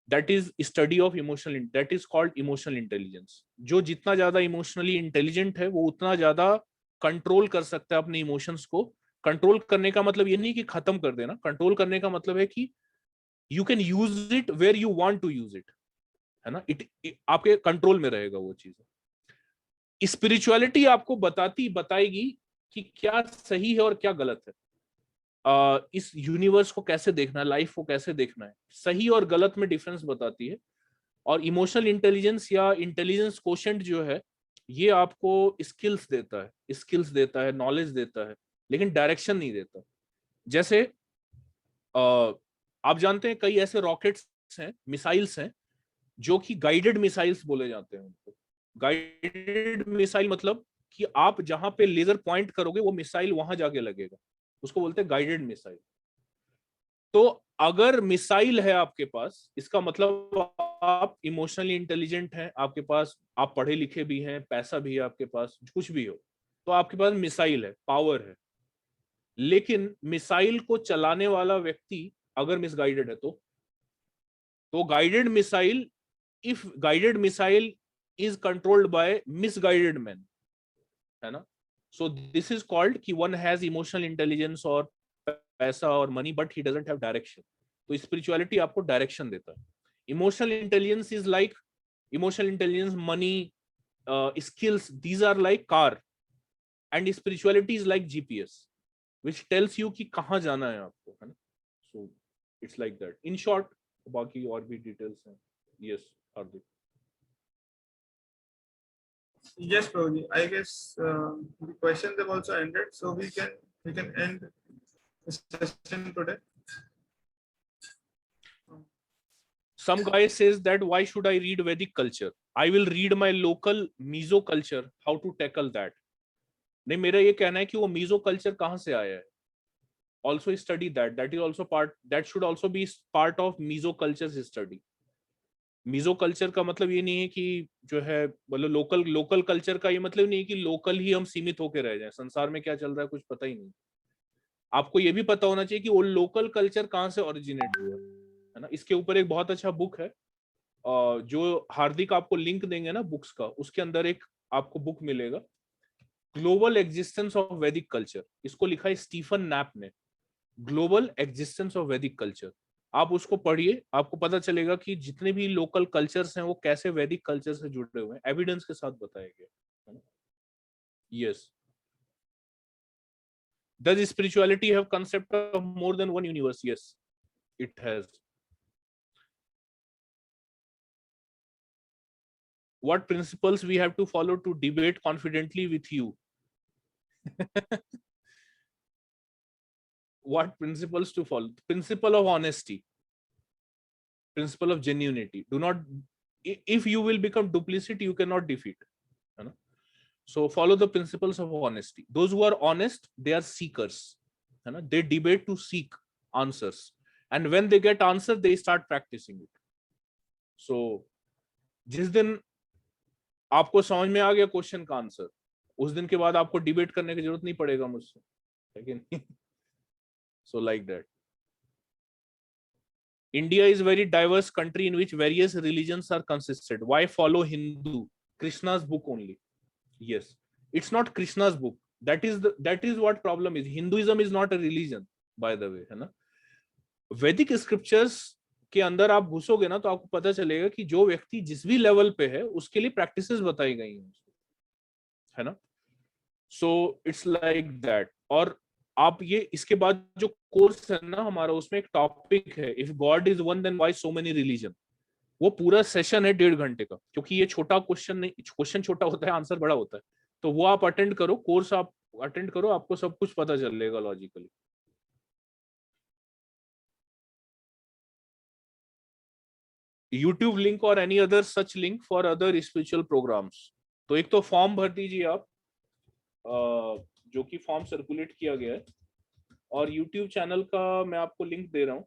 That is study of emotional, that is called emotional intelligence. जो जितना ज्यादा emotionally intelligent है वो उतना ज्यादा कंट्रोल कर सकता है अपने इमोशंस को। कंट्रोल करने का मतलब ये नहीं कि खत्म कर देना, कंट्रोल करने का मतलब है कि you can use it where you want to use it, है ना? आपके कंट्रोल में रहेगा वो चीज। स्पिरिचुअलिटी आपको बताएगी कि क्या सही है और क्या गलत है, इस यूनिवर्स को कैसे देखना है, लाइफ को कैसे देखना है, सही और गलत में डिफरेंस बताती है। और इमोशनल इंटेलिजेंस या इंटेलिजेंस कोशेंट जो है ये आपको स्किल्स देता है, नॉलेज देता है, लेकिन डायरेक्शन नहीं देता। जैसे आप जानते हैं कई ऐसे रॉकेट्स हैं, मिसाइल्स हैं, जो कि गाइडेड मिसाइल्स बोले जाते हैं उनको। गाइडेड मिसाइल मतलब कि आप जहां पे लेजर पॉइंट करोगे वो मिसाइल वहां जाके लगेगा, उसको बोलते हैं गाइडेड मिसाइल। तो अगर मिसाइल है आपके पास, इसका मतलब आप इमोशनली इंटेलिजेंट हैं, आपके पास, आप पढ़े लिखे भी हैं, पैसा भी है आपके पास, कुछ भी हो, तो आपके पास मिसाइल है, पावर है। लेकिन मिसाइल को चलाने वाला व्यक्ति अगर मिसगाइडेड है तो guided missile, if guided missile is controlled by misguided man, है ना। सो दिस इज कॉल्ड कि वन हैज इमोशनल इंटेलिजेंस और पैसा और money, but he doesn't have direction. तो स्पिरिचुअलिटी आपको डायरेक्शन देता है। Emotional intelligence is like, emotional intelligence, money, skills, these are like car, and spirituality is like GPS, which tells you कि कहाँ जाना है आपको, है ना। So it's like that in short। बाकी और भी डिटेल्स हैं। yes Hardik. Yes, Prabhuji. I guess the questions have also ended, so we can end this session today. Some guy says that why should I read Vedic culture? I will read my local Mizo culture, how to tackle that। नहीं, मेरा ये कहना है कि वो Mizo culture कहाँ से आया है। Also study that, that is also part, that should also be part of Mizo culture's study। Mizo culture का मतलब ये नहीं है कि जो है मतलब लोकल कल्चर का ये मतलब नहीं है कि लोकल ही हम सीमित होकर रह जाएं, संसार में क्या चल रहा है कुछ पता ही नहीं। आपको ये भी पता होना चाहिए कि वो लोकल कल्चर कहाँ से ओरिजिनेट हुआ है ना। इसके ऊपर एक बहुत अच्छा बुक है, जो हार्दिक आपको लिंक देंगे ना बुक्स का, उसके अंदर एक आपको बुक मिलेगा, ग्लोबल एग्जिस्टेंस ऑफ वैदिक कल्चर। इसको लिखा है स्टीफन नैप ने, ग्लोबल एग्जिस्टेंस ऑफ वैदिक कल्चर। आप उसको पढ़िए, आपको पता चलेगा कि जितने भी लोकल कल्चर्स हैं वो कैसे वैदिक कल्चर से जुड़े हुए हैं, एविडेंस के साथ बताया गया। Yes. Does spirituality have concept of more than one universe? Yes, it has। What principles we have to follow to debate confidently with you? What principles to follow? Principle of honesty, principle of genuinity। Do not, if you will become duplicit, you cannot defeat, है ना? So follow the principles of honesty। Those who are honest, they are seekers, है ना? They debate to seek answers, and when they get answer, they start practicing it। So जिस दिन आपको समझ में आ गया क्वेश्चन का आंसर, उस दिन के बाद आपको डिबेट करने की जरूरत नहीं पड़ेगा मुझसे, लेकिन so like that। India is very diverse country in which various religions are consisted। Why follow Hindu? Krishna's book only। Yes, it's not Krishna's book। That is what problem is। Hinduism is not a religion, by the way, है ना। वैदिक scriptures के अंदर आप घुसोगे ना तो आपको पता चलेगा कि जो व्यक्ति जिस भी लेवल पे है उसके लिए प्रैक्टिसेस बताई गई हैं, है ना। सो इट्स लाइक दैट। और आप ये इसके बाद जो कोर्स है ना हमारा, उसमें एक टॉपिक है, if God is one then why so many religion. वो पूरा सेशन है 1.5 घंटे का, क्योंकि ये छोटा क्वेश्चन नहीं, क्वेश्चन छोटा होता है, आंसर बड़ा होता है। तो वो आप अटेंड करो, कोर्स आप अटेंड करो, आपको सब कुछ पता चलेगा लॉजिकली। YouTube लिंक और any other such link for other spiritual programmes. तो एक तो फॉर्म भर दीजिए आप, जो कि फॉर्म सर्कुलेट किया गया है, और YouTube चैनल का मैं आपको लिंक दे रहा हूं,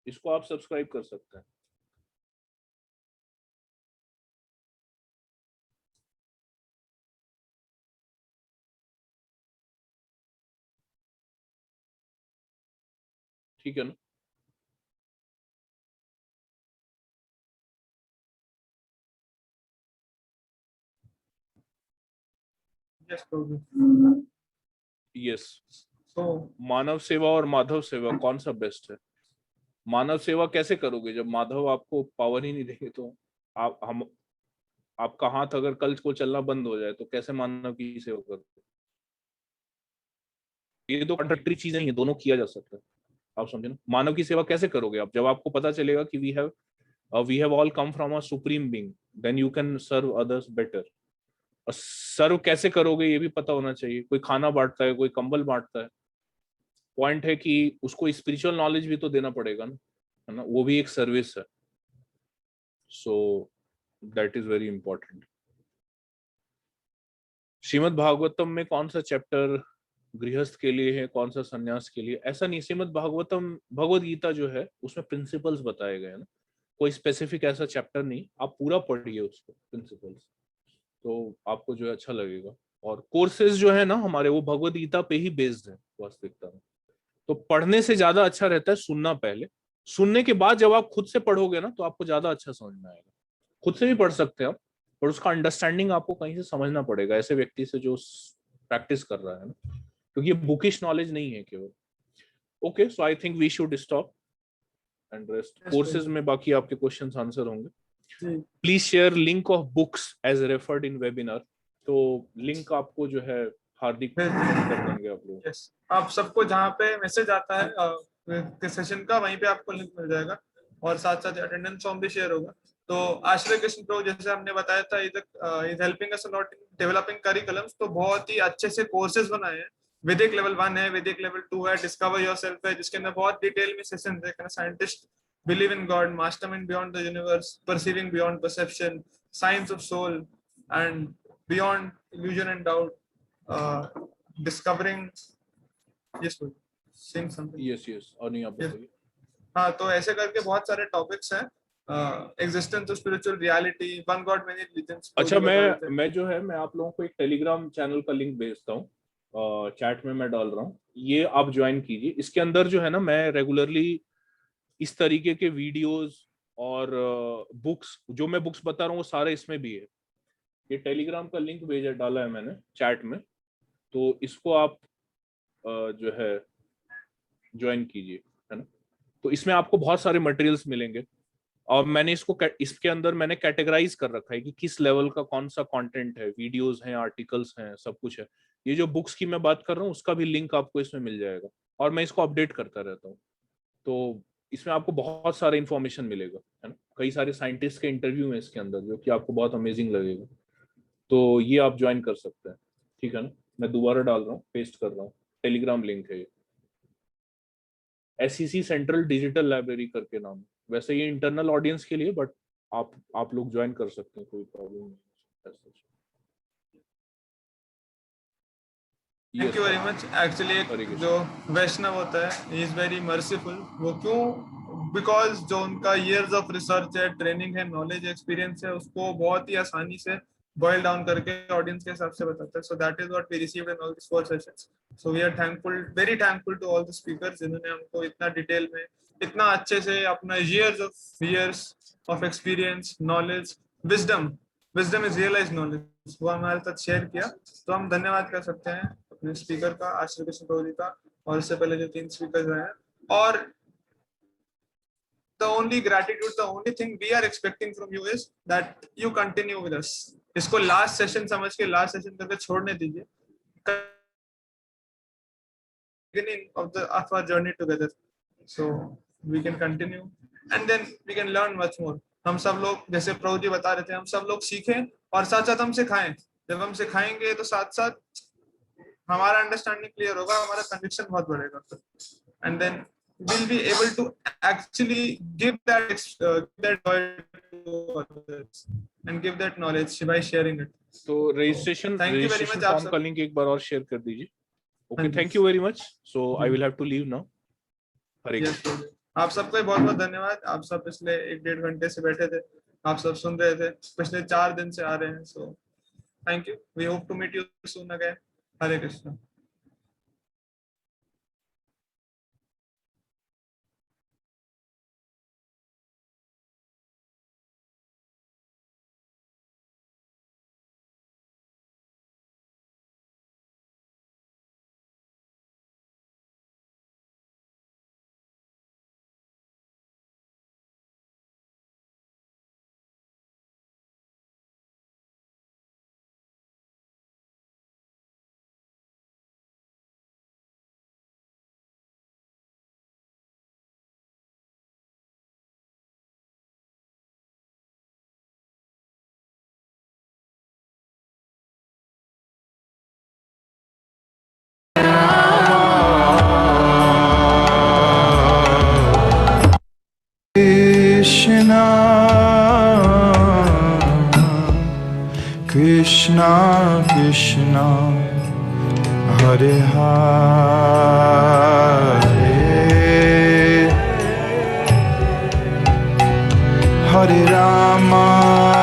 इसको आप सब्सक्राइब कर सकते हैं। ठीक है ना। Yes, Prabhuji। यस। So मानव सेवा और माधव सेवा कौन सा बेस्ट है? मानव सेवा कैसे करोगे जब माधव आपको पावर ही नहीं देंगे? तो आपका हाथ अगर कल को चलना बंद हो जाए तो कैसे मानव की सेवा करोगे? ये तो कॉन्ट्रडिक्टरी चीजें हैं, दोनों किया जा सकता है, आप समझे ना। मानव की सेवा कैसे करोगे आप जब आपको पता चलेगा कि we have all come from a supreme being, then you can serve others better. और सर्व कैसे करोगे ये भी पता होना चाहिए। कोई खाना बांटता है, कोई कंबल बांटता है, पॉइंट है कि उसको स्पिरिचुअल नॉलेज भी तो देना पड़ेगा ना। है ना, वो भी एक सर्विस है. So that is very important. Shrimad Bhagavatam में कौन सा चैप्टर गृहस्थ के लिए है, कौन सा सन्यास के लिए, ऐसा नहीं. श्रीमद् भागवतम, भगवत गीता जो है उसमें प्रिंसिपल्स बताए गए हैं ना, कोई स्पेसिफिक ऐसा चैप्टर नहीं. आप पूरा पढ़िए उसको, प्रिंसिपल्स, तो आपको जो है अच्छा लगेगा. और कोर्सेज जो है ना हमारे, वो भगवत गीता पे ही बेस्ड है वास्तविकता में. तो पढ़ने से ज्यादा अच्छा रहता है सुनना पहले. सुनने के बाद जब आप खुद से पढ़ोगे ना तो आपको ज्यादा अच्छा समझ में आएगा. खुद से भी पढ़ सकते हैं आप, पर उसका अंडरस्टैंडिंग आपको कहीं से समझना पड़ेगा, ऐसे व्यक्ति से जो प्रैक्टिस कर रहा है ना, क्योंकि ये बुकिश नॉलेज नहीं है केवल. Okay, so I think we should stop and rest. Courses में बाकी आपके क्वेश्चंस आंसर होंगे. Please share link of books as referred in webinar. तो लिंक आपको जो है हार्दिक कर देंगे आप लोग. यस, आप सबको जहाँ पे मैसेज आता है सेशन का, वहीं पे आपको लिंक मिल जाएगा, और साथ साथ अटेंडेंस फॉर्म भी शेयर होगा. तो आश्रय कृष्ण प्रो, जैसे हमने बताया था, is helping us lot in developing curriculums. तो बहुत ही अच्छे से कोर्सेज बनाए हैं. वैदिक लेवल 1 है, वैदिक लेवल 2 है, डिस्कवर योरसेल्फ है, जिसके अंदर बहुत डिटेल में सेशन है. Scientist believe in God, mastermind beyond the universe, perceiving beyond perception, science of soul, and beyond illusion and doubt, discovering. Yes, saying something. Yes yes, और नहीं आप बताइए. हाँ, तो ऐसे करके बहुत सारे टॉपिक्स हैं. Existence of spiritual reality, one God many religions. अच्छा, मैं जो है, मैं आप लोगों को एक टेलीग्राम चैनल का लिंक भेजता हूँ, चैट में मैं डाल रहा हूँ, ये आप ज्वाइन कीजिए. इसके अंदर जो है ना, मैं रेगुलरली इस तरीके के वीडियोस और बुक्स, जो मैं बुक्स बता रहा हूँ वो सारे इसमें भी है. ये टेलीग्राम का लिंक भेजा डाला है मैंने चैट में, तो इसको आप जो है ज्वाइन कीजिए, है ना. तो इसमें आपको बहुत सारे मटेरियल्स मिलेंगे, और मैंने इसको इसके अंदर मैंने कैटेगराइज कर रखा है कि किस लेवल का कौन सा कंटेंट है, वीडियोस हैं, आर्टिकल्स हैं, सब कुछ है. ये जो बुक्स की मैं बात कर रहा हूँ उसका भी लिंक आपको इसमें मिल जाएगा, और मैं इसको अपडेट करता रहता हूँ. तो इसमें आपको बहुत सारा इंफॉर्मेशन मिलेगा, है ना. कई सारे साइंटिस्ट के इंटरव्यू हैं इसके अंदर, जो कि आपको बहुत अमेजिंग लगेगा. तो ये आप ज्वाइन कर सकते हैं, ठीक है ना. मैं दोबारा डाल रहा हूँ, पेस्ट कर रहा हूँ, टेलीग्राम लिंक है ये. SEC सेंट्रल डिजिटल लाइब्रेरी करके नाम है. वैसे ये इंटरनल ऑडियंस के लिए, बट आप लोग ज्वाइन कर सकते हैं, कोई प्रॉब्लम नहीं. Thank you very much. Actually Hare एक कृष्ण. जो वैष्णव होता है, ही इज वेरी मर्सीफुल. वो क्यों? बिकॉज जो उनका इयर्स ऑफ रिसर्च है, ट्रेनिंग है, नॉलेज, एक्सपीरियंस है, उसको बहुत ही आसानी से बॉइल डाउन करके ऑडियंस के हिसाब से बताता है. So that is what we received in all this 4 sessions. So we are thankful, very thankful to all the speakers, जिन्होंने हमको इतना डिटेल में, इतना अच्छे से अपना years of experience, knowledge, wisdom is realized knowledge, वो हमारे साथ शेयर किया. तो हम धन्यवाद कर सकते हैं अपने स्पीकर का, आश्रय कृष्ण प्रभु जी का, और इससे पहले जो 3 स्पीकर रहे हैं. और the only gratitude, the only thing we are expecting from you is that you continue with us. इसको लास्ट सेशन समझ के लास्ट सेशन करके छोड़ने दीजिए. Beginning of our journey together, so we can continue and then we can learn much more. हम सब लोग, जैसे प्रभु जी बता रहे थे, हम सब लोग सीखें और साथ साथ हम सिखाएं. जब हम सिखाएंगे तो साथ साथ हमारा अंडरस्टैंडिंग क्लियर होगा, हमारा कन्विक्शन बहुत बढ़ेगा, and then we'll be able to actually give that joy to others and give that knowledge by sharing it. तो registration Thank you very much. Form का लिंक एक बार और शेयर कर दीजिए. Okay, thank you very much. So I will have to leave now. Hare Krishna. आप सबको बहुत बहुत धन्यवाद. आप सब पिछले 1-1.5 घंटे से बैठे थे, आप सब सुन रहे थे, पिछले 4 दिन से आ रहे हैं. So thank you. We hope to meet you soon again. Hare Krishna. Krishna Krishna Krishna Hare Hare Hare Rama